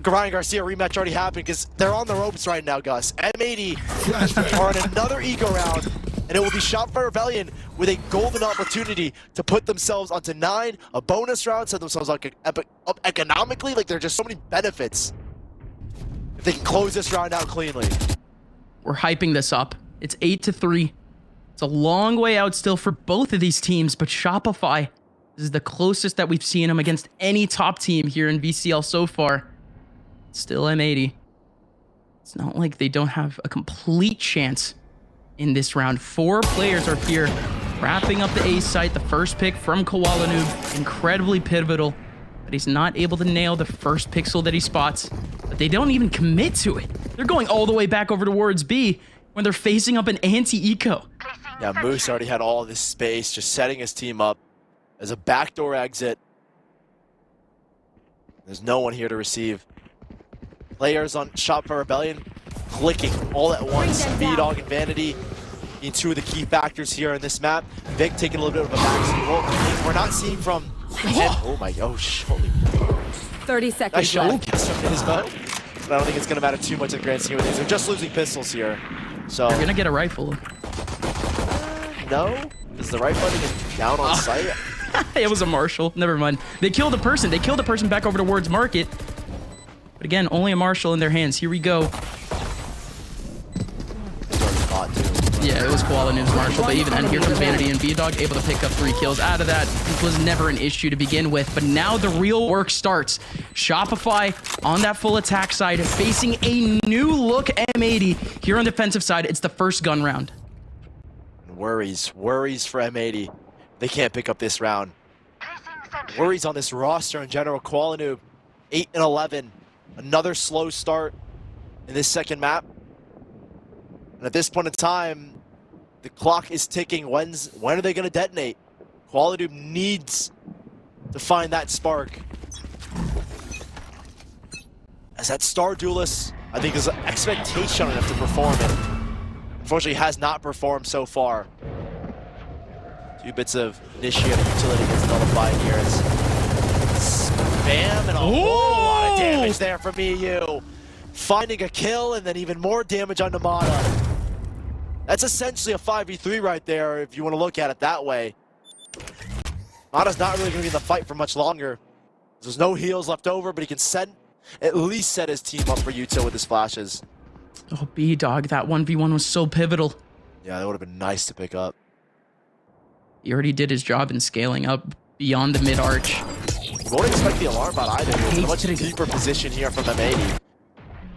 Ryan Garcia rematch already happened because they're on the ropes right now, Gus. M80 are in another eco round, and it will be Shopify Rebellion with a golden opportunity to put themselves onto 9, a bonus round, set themselves like up economically. Like, there's just so many benefits if they can close this round out cleanly. We're hyping this up. It's 8-3. It's a long way out still for both of these teams, but Shopify, this is the closest that we've seen them against any top team here in VCL so far. Still M80. It's not like they don't have a complete chance in this round. 4 players are here, wrapping up the A site. The first pick from Koala Noob, incredibly pivotal, but he's not able to nail the first pixel that he spots. But they don't even commit to it. They're going all the way back over towards B when they're facing up an anti-eco. Yeah, Moose already had all this space, just setting his team up as a backdoor exit. There's no one here to receive. Players on Shopify Rebellion clicking all at once. B-Dog and Vanity being 2 of the key factors here in this map. Vic taking a little bit of a backseat role. We're not seeing from him. Oh my gosh, holy. 30 seconds Nice shot left. against from his bow. But I don't think it's going to matter too much in the grand scheme of things. They're just losing pistols here. So They're gonna get a rifle. no, because the right button is down on sight. It was a Marshall. Never mind. They killed a person. They killed a person back over towards Market. But again, only a Marshall in their hands. Here we go. Yeah, it was Koala Noob's Marshall, but even then, here comes Vanity and B-Dog, able to pick up 3 kills out of that. It was never an issue to begin with, but now the real work starts. Shopify on that full attack side, facing a new look M80. Here on the defensive side, it's the first gun round. Worries for M80. They can't pick up this round. Worries on this roster in general. Koala Noob, 8 and 11. Another slow start in this second map. And at this point in time, the clock is ticking. When are they going to detonate? Koala Noob needs to find that spark. As that star duelist, I think there's an expectation on him to perform it. Unfortunately, has not performed so far. 2 bits of initiating utility gets nullified here. It's spam and a whole lot of damage there from EU. Finding a kill and then even more damage on Namada. That's essentially a 5v3 right there if you want to look at it that way. Namada's not really going to be in the fight for much longer. There's no heals left over, but he can at least set his team up for Yuta with his flashes. Oh, B-Dog, that 1v1 was so pivotal. Yeah, that would have been nice to pick up. He already did his job in scaling up beyond the mid-arch. You won't expect the alarm bot either. It's a much deeper position here from M80.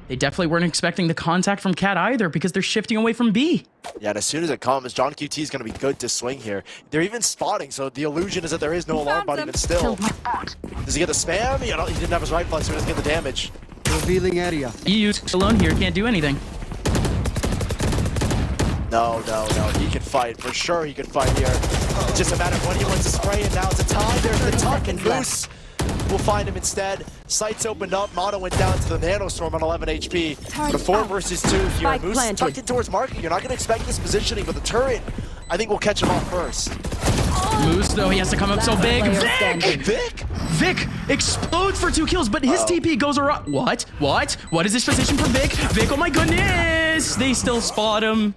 They definitely weren't expecting the contact from Cat either because they're shifting away from B. Yeah, and as soon as it comes, John QT is going to be good to swing here. They're even spotting, so the illusion is that there is no alarm bot even still. Does he get the spam? He didn't have his rifle, so he doesn't get the damage. Revealing area. EU's alone here, can't do anything. No. He can fight. For sure he can fight here. It's just a matter of when he wants to spray, and now it's a time. There's the tuck, and Moose will find him instead. Sights opened up. Motto went down to the Nanostorm on 11 HP. But 4 versus 2 here. Spike Moose planted. tucked in towards Market. You're not going to expect this positioning, but the turret, I think, will catch him off first. Moose, though, he has to come up so big. Player Vic! standing. Vic? Explodes for 2 kills, but his TP goes around. What? What is this position for Vic? Vic, oh my goodness! They still spot him.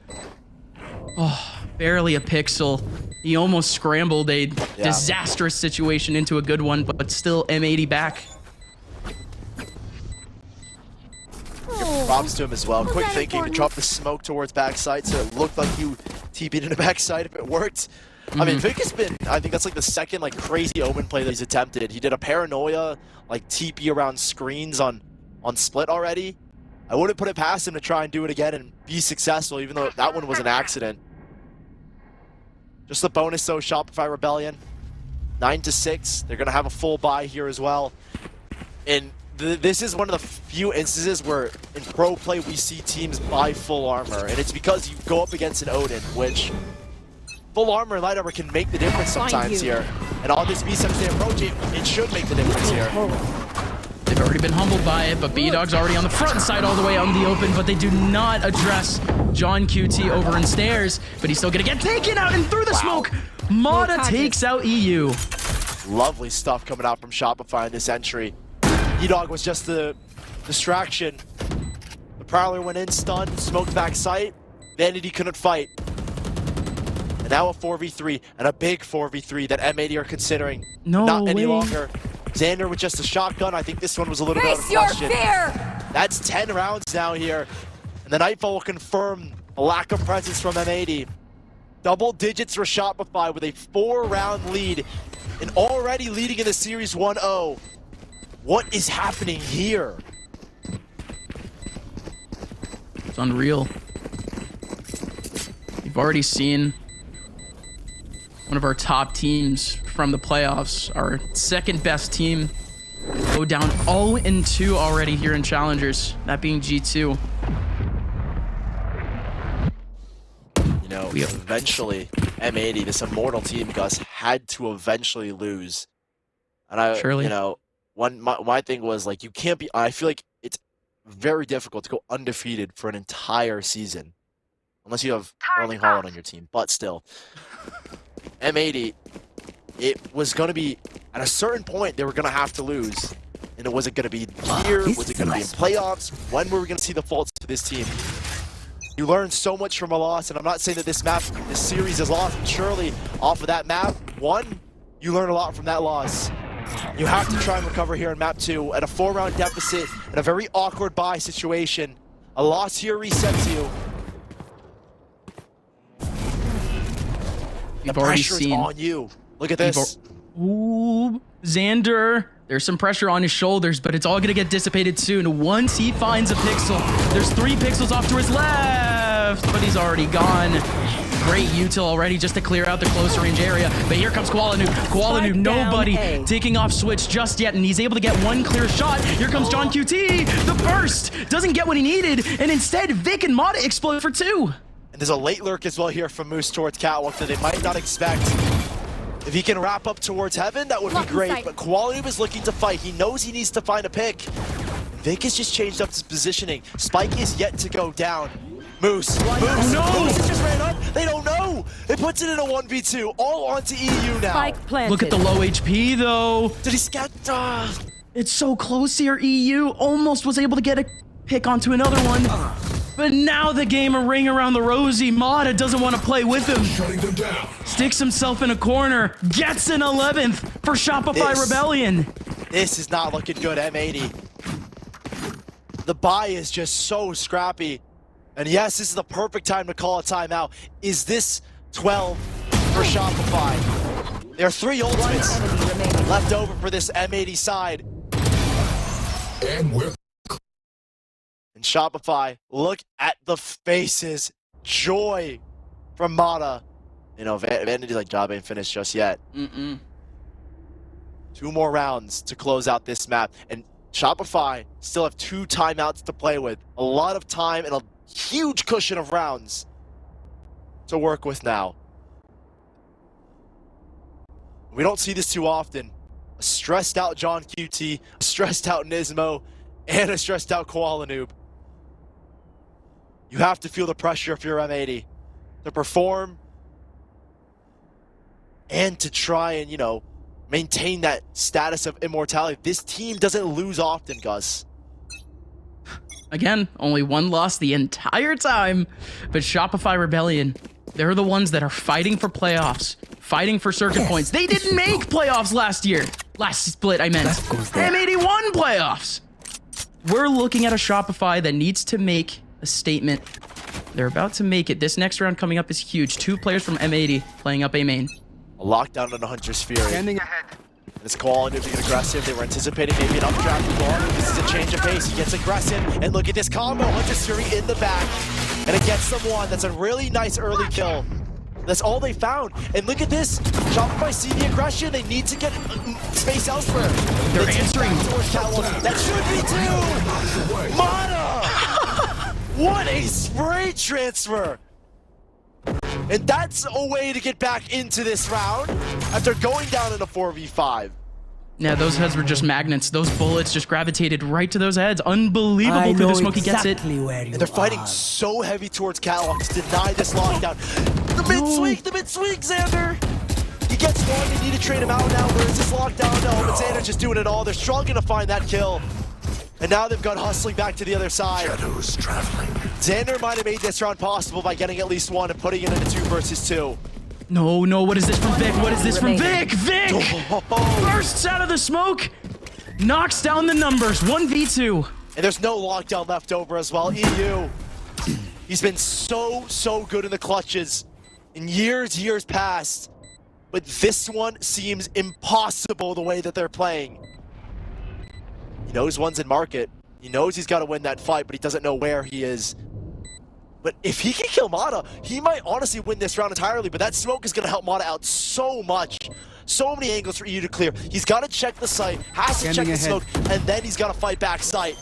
Oh, barely a pixel. He almost scrambled a disastrous situation into a good one, but still M80 back. Props to him as well. Quick thinking to drop the smoke towards backside, so it looked like you TP'd into backside if it worked. I mean, Vic has been, I think that's like the second crazy omen play that he's attempted. He did a paranoia, TP around screens on split already. I wouldn't put it past him to try and do it again and be successful, even though that one was an accident. Just the bonus though, Shopify Rebellion, 9-6. They're gonna have a full buy here as well. And this is one of the few instances where in pro play we see teams buy full armor, and it's because you go up against an Odin, which full armor and light armor can make the difference sometimes here. And on this B7 they approach it should make the difference here. They've already been humbled by it, but B-Dog's already on the front side all the way on the open, but they do not address John QT over in stairs, but he's still gonna get taken out and through the smoke. Mata takes out EU. Lovely stuff coming out from Shopify in this entry. E-Dog was just the distraction. The Prowler went in, stunned, smoked back sight. Vanity couldn't fight. And now a 4v3, and a big 4v3 that M80 are considering. Not any longer. Xander with just a shotgun. I think this one was a little bit out of question. That's 10 rounds now here. And the Nightfall will confirm a lack of presence from M80. Double digits for Shopify with a 4-round lead and already leading in the series 1-0. What is happening here? It's unreal. We've already seen one of our top teams from the playoffs, our second best team, go down 0-2 already here in Challengers, that being G2. You know, eventually, M80, this immortal team, Gus, had to eventually lose. And Surely. you know, my thing was, like, you can't be, I feel like it's very difficult to go undefeated for an entire season. Unless you have Erling Haaland on your team, but still. M80, it was going to be, at a certain point, they were going to have to lose. And it wasn't going to be here, was it going to be in playoffs? When were we going to see the faults to this team? You learn so much from a loss, and I'm not saying that this series is lost, and surely off of that map, one, you learn a lot from that loss. You have to try and recover here in map 2 at a 4-round deficit in a very awkward bye situation. A loss here resets you. The pressure is on you. Look at this. Ooh, Xander. There's some pressure on his shoulders, but it's all gonna get dissipated soon. Once he finds a pixel, there's 3 pixels off to his left, but he's already gone. Great util already just to clear out the closer range area. But here comes Koala Noob. Koala Noob, nobody taking off switch just yet, and he's able to get one clear shot. Here comes John QT. The burst doesn't get what he needed, and instead Vic and Mata explode for 2. And there's a late lurk as well here from Moose towards Catwalk that they might not expect. If he can wrap up towards Heaven, that would be great, but Koala Noob is looking to fight. He knows he needs to find a pick. Vic has just changed up his positioning. Spike is yet to go down. Moose has just ran up. They don't know. It puts it in a 1v2, all onto EU now. Spike planted. Look at the low HP though. Did he scat? It's so close here. EU almost was able to get a pick onto another one. But now the game a ring around the rosy. Mata doesn't want to play with him. Shutting them down. Sticks himself in a corner. Gets an 11th for Shopify Rebellion. This is not looking good, M80. The bye is just so scrappy. And yes, this is the perfect time to call a timeout. Is this 12 for Shopify? There are 3 ultimates left over for this M80 side. And Shopify, look at the faces. Joy from Mata. You know, Vanity's like, job ain't finished just yet. 2 more rounds to close out this map. And Shopify still have 2 timeouts to play with. A lot of time and a huge cushion of rounds to work with now. We don't see this too often. A stressed out John QT, a stressed out Nismo, and a stressed out Koala Noob. You have to feel the pressure if you're M80 to perform and to try and, you know, maintain that status of immortality. This team doesn't lose often, Gus. Again, only 1 loss the entire time, but Shopify Rebellion, they're the ones that are fighting for playoffs, fighting for circuit points. They didn't make playoffs last year. Last split, I meant. M80 won playoffs. We're looking at a Shopify that needs to make a statement. They're about to make it. This next round coming up is huge. 2 players from M80 playing up A main. A lockdown on the Hunter's Fury. Standing ahead. This Koala Noob to get aggressive. They were anticipating maybe an updraft from Koala Noob. This is a change of pace. He gets aggressive. And look at this combo. Hunter's Fury in the back. And it gets someone. That's a really nice early kill. That's all they found. And look at this. Shopify see the aggression. They need to get space elsewhere. They're answering. That should be 2. Mata! What a spray transfer. And that's a way to get back into this round after going down in a 4v5. Yeah, those heads were just magnets. Those bullets just gravitated right to those heads. Unbelievable. Clear Smokey gets it. And they're fighting so heavy towards Catwalk to deny this lockdown. The mid-swing, Xander! He gets one, they need to trade him out now. Where is this lockdown? No, but Xander's just doing it all. They're struggling to find that kill. And now they've gone hustling back to the other side. Shadows traveling. Xander might have made this round possible by getting at least 1 and putting it into 2 versus 2. No, what is this from Vic? What is this from Vic? Vic! Bursts out of the smoke, knocks down the numbers, 1v2. And there's no lockdown left over as well. EU, he's been so good in the clutches in years past. But this one seems impossible the way that they're playing. He knows one's in market. He knows he's got to win that fight, but he doesn't know where he is. But if he can kill Mata, he might honestly win this round entirely, but that smoke is going to help Mata out so much. So many angles for EU to clear. He's got to check the site, has to check the smoke, and then he's got to fight back site.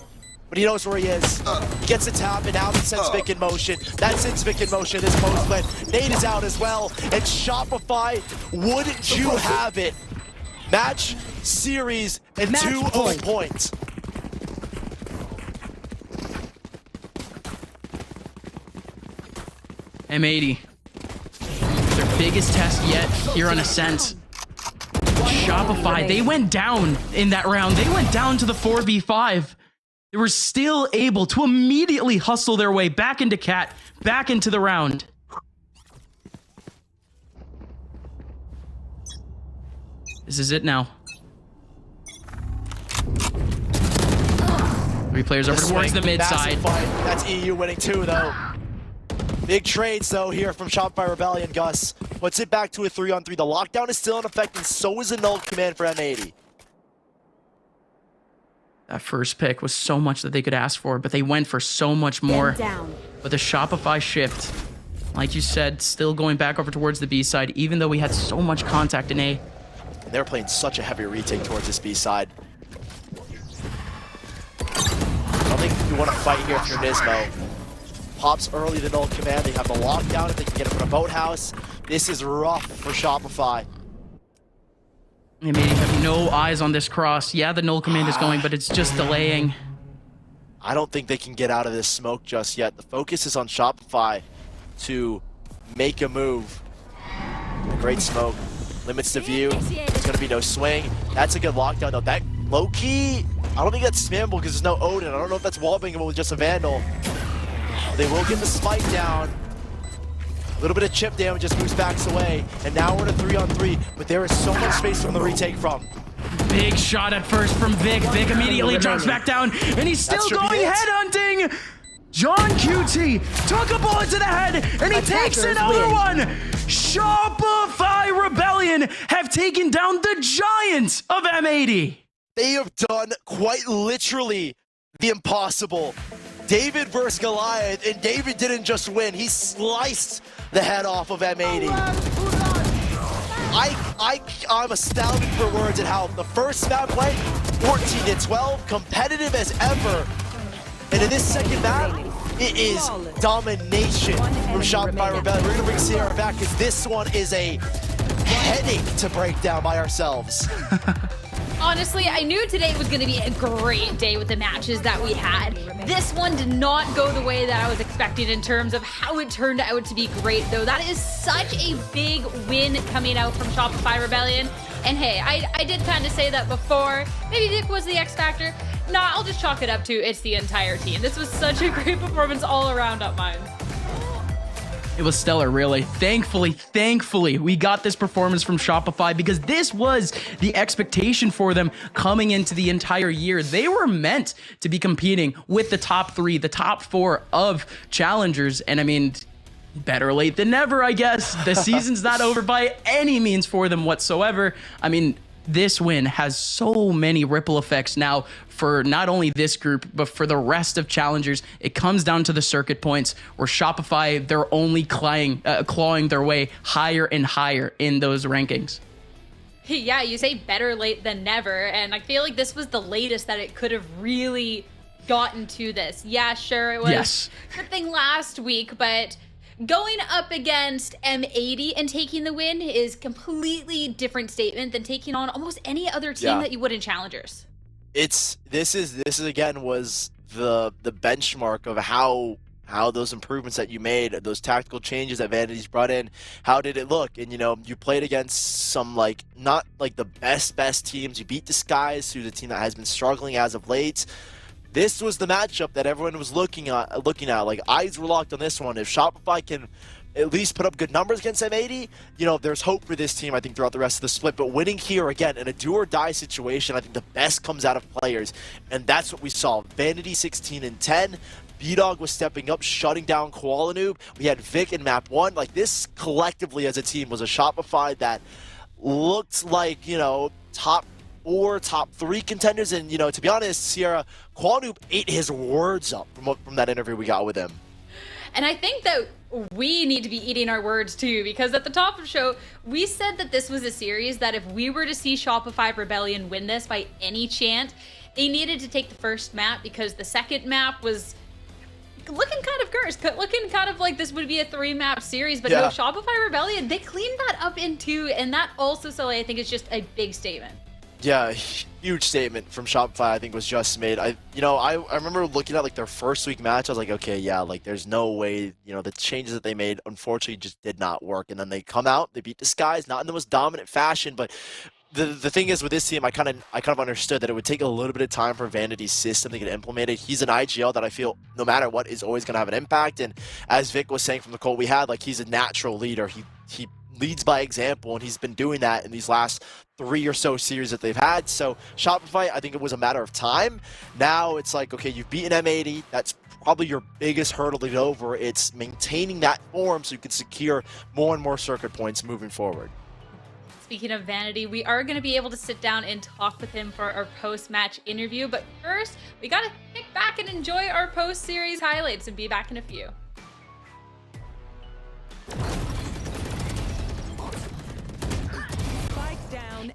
But he knows where he is. He gets a tap, and now he sends Vic in motion. That sends Vic in motion, this post plan. Nate is out as well, and Shopify, wouldn't you have it? Match, series, and 2-0 points. M80. Their biggest test yet here on Ascent. Shopify, they went down in that round. They went down to the 4v5. They were still able to immediately hustle their way back into Cat, back into the round. This is it now. 3 players over towards the mid side. That's EU winning 2 though. Big trades though here from Shopify Rebellion. Gus puts it back to a 3-on-3. The lockdown is still in effect, and so is a null command for M80. That first pick was so much that they could ask for, but they went for so much more. But the Shopify shift, like you said, still going back over towards the B side, even though we had so much contact in A. And they're playing such a heavy retake towards this B side. I don't think you want to fight here if you're Nismo. Pops early the null command. They have the lockdown if they can get it from a boathouse. This is rough for Shopify. They may have no eyes on this cross. Yeah, the null command is going, but it's just delaying. I don't think they can get out of this smoke just yet. The focus is on Shopify to make a move. A great smoke. Limits the view. There's going to be no swing. That's a good lockdown, though. That low-key, I don't think that's spammable because there's no Odin. I don't know if that's wallbangable with just a Vandal. They will get the spike down. A little bit of chip damage just moves backs away. And now we're in a 3-on-3, but there is so much space from the retake from. Big shot at first from Vic. Vic immediately drops back down, and he's still going headhunting. John QT took a bullet to the head, and he takes another one. Shopify Rebellion have taken down the giants of M80. They have done quite literally the impossible. David versus Goliath, and David didn't just win, he sliced the head off of M80. I'm astounded for words at how the first map went 14-12, competitive as ever. And in this second map, it is domination from Shopify Rebellion. We're gonna bring Sierra back because this one is a headache to break down by ourselves. Honestly, I knew today was going to be a great day with the matches that we had. This one did not go the way that I was expecting in terms of how it turned out to be great, though. That is such a big win coming out from Shopify Rebellion. And hey, I did kind of say that before. Maybe Vic was the X factor. Nah, I'll just chalk it up to it's the entire team. This was such a great performance all around up mine. It was stellar, really. Thankfully, we got this performance from Shopify because this was the expectation for them coming into the entire year. They were meant to be competing with the top 3, the top 4 of challengers. And I mean, better late than never, I guess. The season's not over by any means for them whatsoever. I mean, this win has so many ripple effects now for not only this group, but for the rest of challengers. It comes down to the circuit points where Shopify, they're only clawing their way higher and higher in those rankings. Yeah, you say better late than never, and I feel like this was the latest that it could have really gotten to this. Yeah, sure, it was good thing last week, but going up against M80 and taking the win is completely different statement than taking on almost any other team that you would in challengers. This is again was the benchmark of how those improvements that you made, those tactical changes that Vanity's brought in, how did it look? And you know, you played against some not the best teams. You beat the Skies, who's a team that has been struggling as of late. This was the matchup that everyone was looking at. Like, eyes were locked on this one. If Shopify can at least put up good numbers against M80, you know, there's hope for this team, I think, throughout the rest of the split. But winning here, again, in a do-or-die situation, I think the best comes out of players. And that's what we saw. Vanity 16-10. B-Dog was stepping up, shutting down Koalanoob. We had Vic in map 1. Like, this collectively as a team was a Shopify that looked like, you know, top 4, top 3 contenders. And, you know, to be honest, Sierra, Koalanoob ate his words up from that interview we got with him. And I think that we need to be eating our words too, because at the top of the show, we said that this was a series that if we were to see Shopify Rebellion win this by any chance, they needed to take the first map because the second map was looking kind of cursed, looking kind of like this would be a 3-map series. But no, Shopify Rebellion, they cleaned that up in 2, and that also, Sully, I think is just a big statement. Yeah, huge statement from Shopify, I think, was just made. I remember looking at like their first week match. I was like, okay, yeah, like there's no way, the changes that they made unfortunately just did not work. And then they come out, they beat Disguise, not in the most dominant fashion, but the thing is with this team, I kind of understood that it would take a little bit of time for Vanity's system to get implemented. He's an IGL that I feel no matter what is always going to have an impact. And as Vic was saying from the call we had, like he's a natural leader. He leads by example, and he's been doing that in these last 3 or so series that they've had. So Shopify, I think it was a matter of time. Now it's like, okay, you've beaten M80. That's probably your biggest hurdle to get over. It's maintaining that form so you can secure more and more circuit points moving forward. Speaking of Vanity, we are going to be able to sit down and talk with him for our post-match interview. But first, we got to kick back and enjoy our post-series highlights and be back in a few.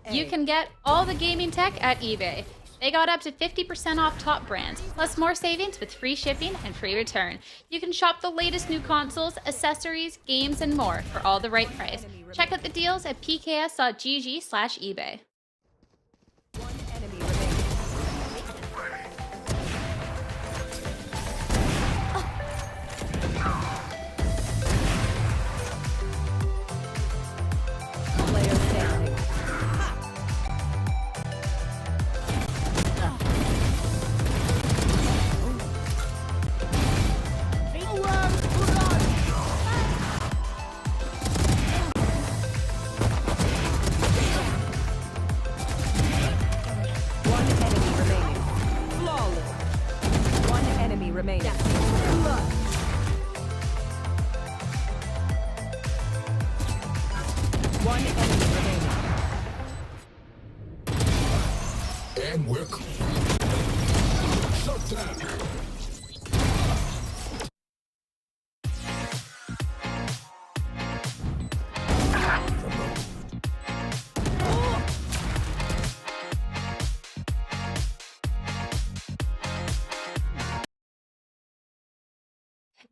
You can get all the gaming tech at eBay. They got up to 50% off top brands, plus more savings with free shipping and free return. You can shop the latest new consoles, accessories, games, and more for all the right price. Check out the deals at pks.gg/eBay. And we're clear. Shut down.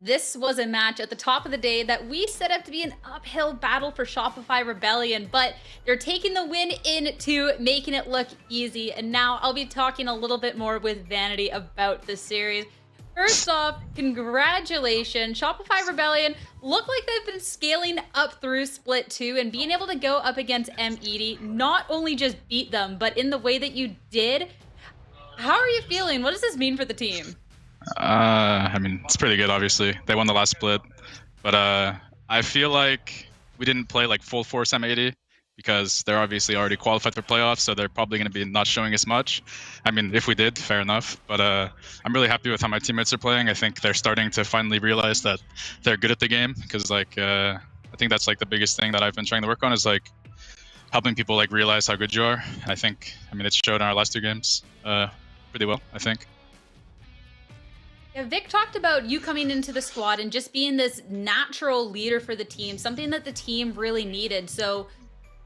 This was a match at the top of the day that we set up to be an uphill battle for Shopify Rebellion, but they're taking the win into making it look easy. And now I'll be talking a little bit more with Vanity about this series. First off, congratulations. Shopify Rebellion look like they've been scaling up through Split 2 and being able to go up against M80, not only just beat them, but in the way that you did. How are you feeling? What does this mean for the team? I mean, it's pretty good, obviously. They won the last split. But I feel like we didn't play like full force M80 because they're obviously already qualified for playoffs, so they're probably going to be not showing as much. I mean, if we did, fair enough. But I'm really happy with how my teammates are playing. I think they're starting to finally realize that they're good at the game because, like, I think that's like the biggest thing that I've been trying to work on is like helping people like realize how good you are. And I mean, it's showed in our last 2 games pretty well, I think. Yeah, Vic talked about you coming into the squad and just being this natural leader for the team, something that the team really needed. So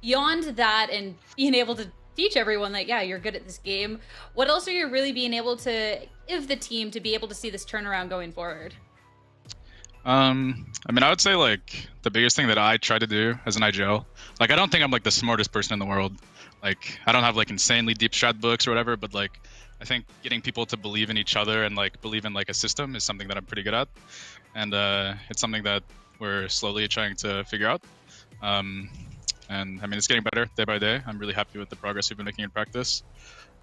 beyond that and being able to teach everyone that, yeah, you're good at this game, what else are you really being able to give the team to be able to see this turnaround going forward? I mean, I would say like the biggest thing that I try to do as an IGL, like I don't think I'm like the smartest person in the world. Like I don't have like insanely deep strat books or whatever, but like I think getting people to believe in each other and like believe in like a system is something that I'm pretty good at, and it's something that we're slowly trying to figure out. And I mean, it's getting better day by day. I'm really happy with the progress we've been making in practice.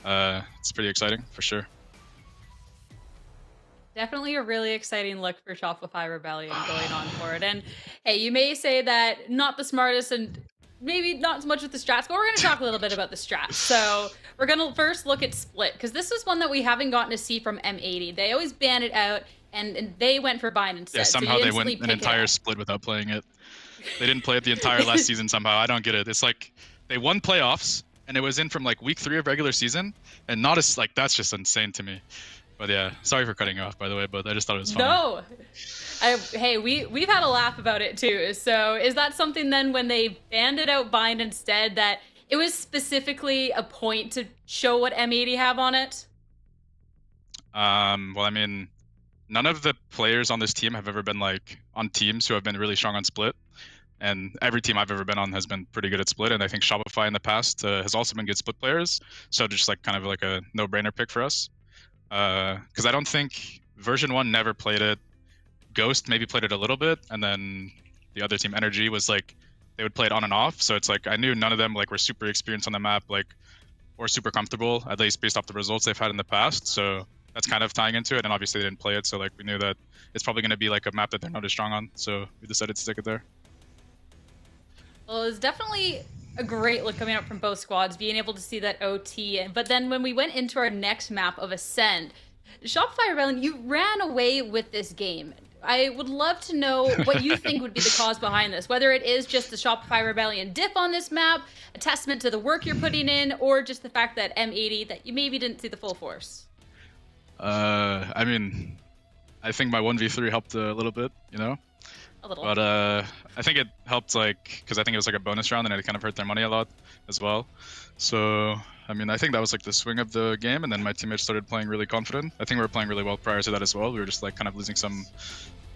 It's pretty exciting for sure. Definitely a really exciting look for Shopify Rebellion going on forward. And hey, you may say that not the smartest and maybe not so much with the strats, but we're going to talk a little bit about the strats. So we're going to first look at Split, because this is one that we haven't gotten to see from M80. They always ban it out, and they went for bind instead. Yeah, somehow so they went an entire split without playing it. They didn't play it the entire last season somehow. I don't get it. It's like they won playoffs, and it was in from like week 3 of regular season, and not as like that's just insane to me. But yeah, sorry for cutting you off, by the way, but I just thought it was funny. No. Hey, we've had a laugh about it too. So is that something then when they banded out bind instead that it was specifically a point to show what M80 have on it? Well, I mean, none of the players on this team have ever been like on teams who have been really strong on split. And every team I've ever been on has been pretty good at split. And I think Shopify in the past has also been good split players. So just like kind of like a no-brainer pick for us. Because I don't think version 1 never played it. Ghost maybe played it a little bit, and then the other team, Energy, was like they would play it on and off. So it's like I knew none of them like were super experienced on the map, like or super comfortable, at least based off the results they've had in the past. So that's kind of tying into it. And obviously they didn't play it, so like we knew that it's probably going to be like a map that they're not as strong on. So we decided to stick it there. Well, it's definitely a great look coming out from both squads, being able to see that OT. But then when we went into our next map of Ascend, Shopify Rebellion, you ran away with this game. I would love to know what you think would be the cause behind this, whether it is just the Shopify Rebellion dip on this map, a testament to the work you're putting in, or just the fact that M80, that you maybe didn't see the full force. I mean, I think my 1v3 helped a little bit, you know? A little. But I think it helped, like, because I think it was like a bonus round and it kind of hurt their money a lot as well. So, I mean, I think that was like the swing of the game, and then my teammates started playing really confident. I think we were playing really well prior to that as well. We were just like kind of losing some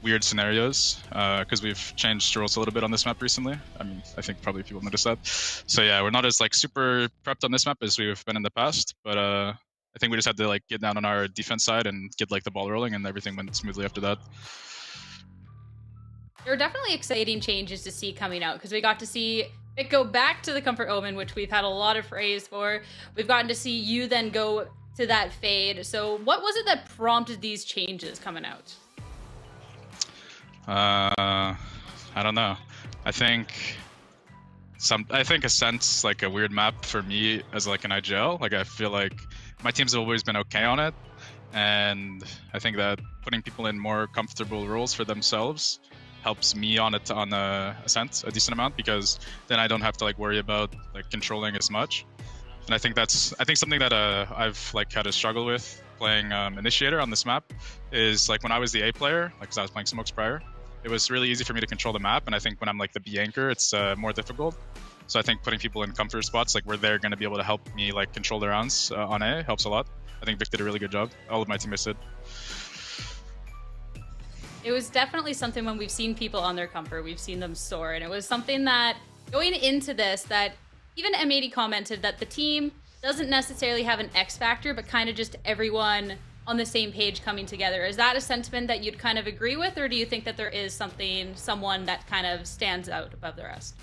weird scenarios because we've changed rules a little bit on this map recently. I mean, I think probably people noticed that. So yeah, we're not as like super prepped on this map as we've been in the past, but I think we just had to like get down on our defense side and get like the ball rolling, and everything went smoothly after that. There are definitely exciting changes to see coming out, because we got to see it go back to the Comfort Omen, which we've had a lot of praise for. We've gotten to see you then go to that Fade. So what was it that prompted these changes coming out? I don't know. I think Ascent's like a weird map for me as like an IGL. Like I feel like my teams have always been okay on it, and I think that putting people in more comfortable roles for themselves helps me on it on Ascent a decent amount, because then I don't have to like worry about like controlling as much. And I think something that I've like had a struggle with playing Initiator on this map is like when I was the A player, like because I was playing Smokes prior, it was really easy for me to control the map, and I think when I'm like the B anchor, it's more difficult. So I think putting people in comfort spots like where they're going to be able to help me like control the rounds on A helps a lot. I think Vic did a really good job. All of my teammates did. It was definitely something when we've seen people on their comfort, we've seen them soar. And it was something that going into this, that even M80 commented that the team doesn't necessarily have an X factor, but kind of just everyone on the same page coming together. Is that a sentiment that you'd kind of agree with, or do you think that there is someone that kind of stands out above the rest?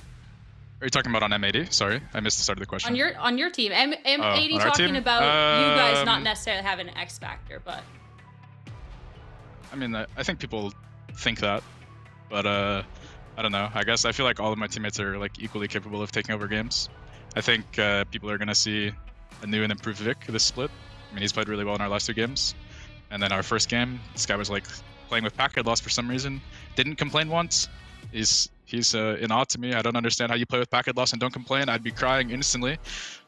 Are you talking about on M80? Sorry, I missed the start of the question. On your team. M80 talking team? about you guys not necessarily having an X factor, but... I mean, I think people think that, but I don't know. I guess I feel like all of my teammates are like equally capable of taking over games. I think people are gonna see a new and improved Vic this split. I mean, he's played really well in our last two games, and then our first game, this guy was like playing with Packard, lost for some reason, didn't complain once. He's in awe to me. I don't understand how you play with Packard loss and don't complain. I'd be crying instantly.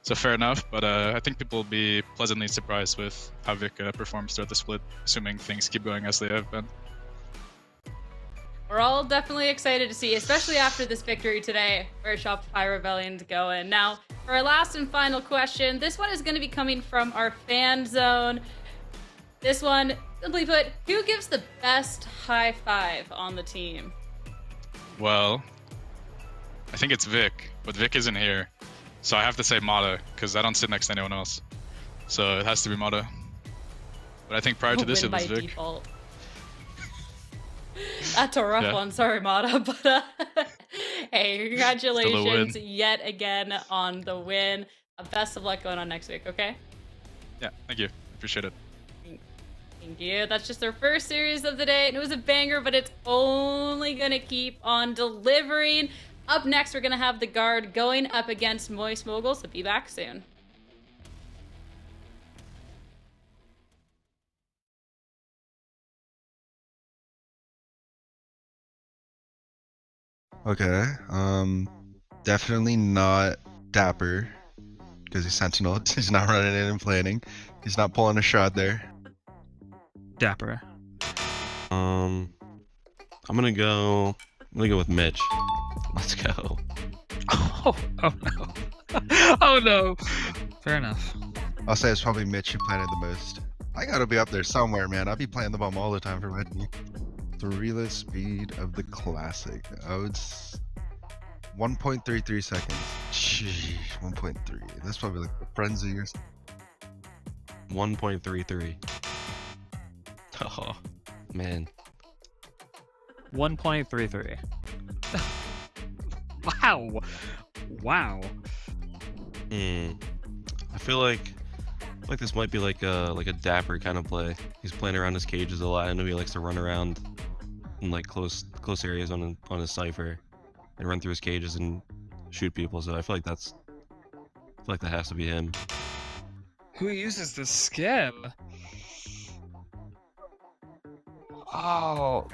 So fair enough, but I think people will be pleasantly surprised with how Vic performs throughout the split, assuming things keep going as they have been. We're all definitely excited to see, especially after this victory today, where Shopify Rebellion's going. Now, for our last and final question, this one is going to be coming from our fan zone. This one, simply put, who gives the best high five on the team? Well, I think it's Vic, but Vic isn't here. So I have to say Mata, because I don't sit next to anyone else. So it has to be Mata. But I think prior to this, it was Vic. Default. That's a rough one. Sorry, Mata. But hey, congratulations yet again on the win. Best of luck going on next week, okay? Yeah, thank you. Appreciate it. Thank you. That's just our first series of the day, and it was a banger, but it's only gonna keep on delivering. Up next, we're gonna have the guard going up against Moist Mogul, so be back soon. Okay, definitely not Dapper, because he's Sentinel. He's not running in and planning. He's not pulling a shot there. Dapper. I'm gonna go with Mitch. Let's go. Oh no. Oh no. Fair enough. I'll say it's probably Mitch who planted the most. I gotta be up there somewhere, man. I'll be playing the bomb all the time for my team. The reload speed of the classic. Oh, it's 1.33 seconds. Sheesh, 1.3. That's probably like the frenzy or something. 1.33. Oh, man. 1.33. Wow. Wow. I feel like this might be like a Dapper kind of play. He's playing around his cages a lot. I know he likes to run around in like close areas on his cipher and run through his cages and shoot people. So I feel like that has to be him. Who uses the skin? Oh.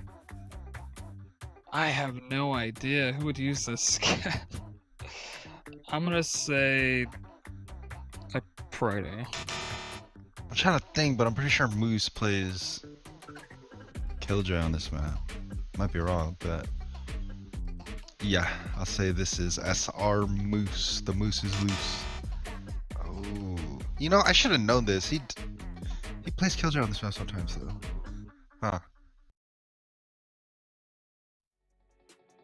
I have no idea who would use this skin. I'm gonna say a Friday. I'm trying to think, but I'm pretty sure Moose plays Killjoy on this map. Might be wrong, but yeah, I'll say this is SR Moose. The Moose is loose. Oh, you know, I should have known this. He plays Killjoy on this map sometimes though. Huh.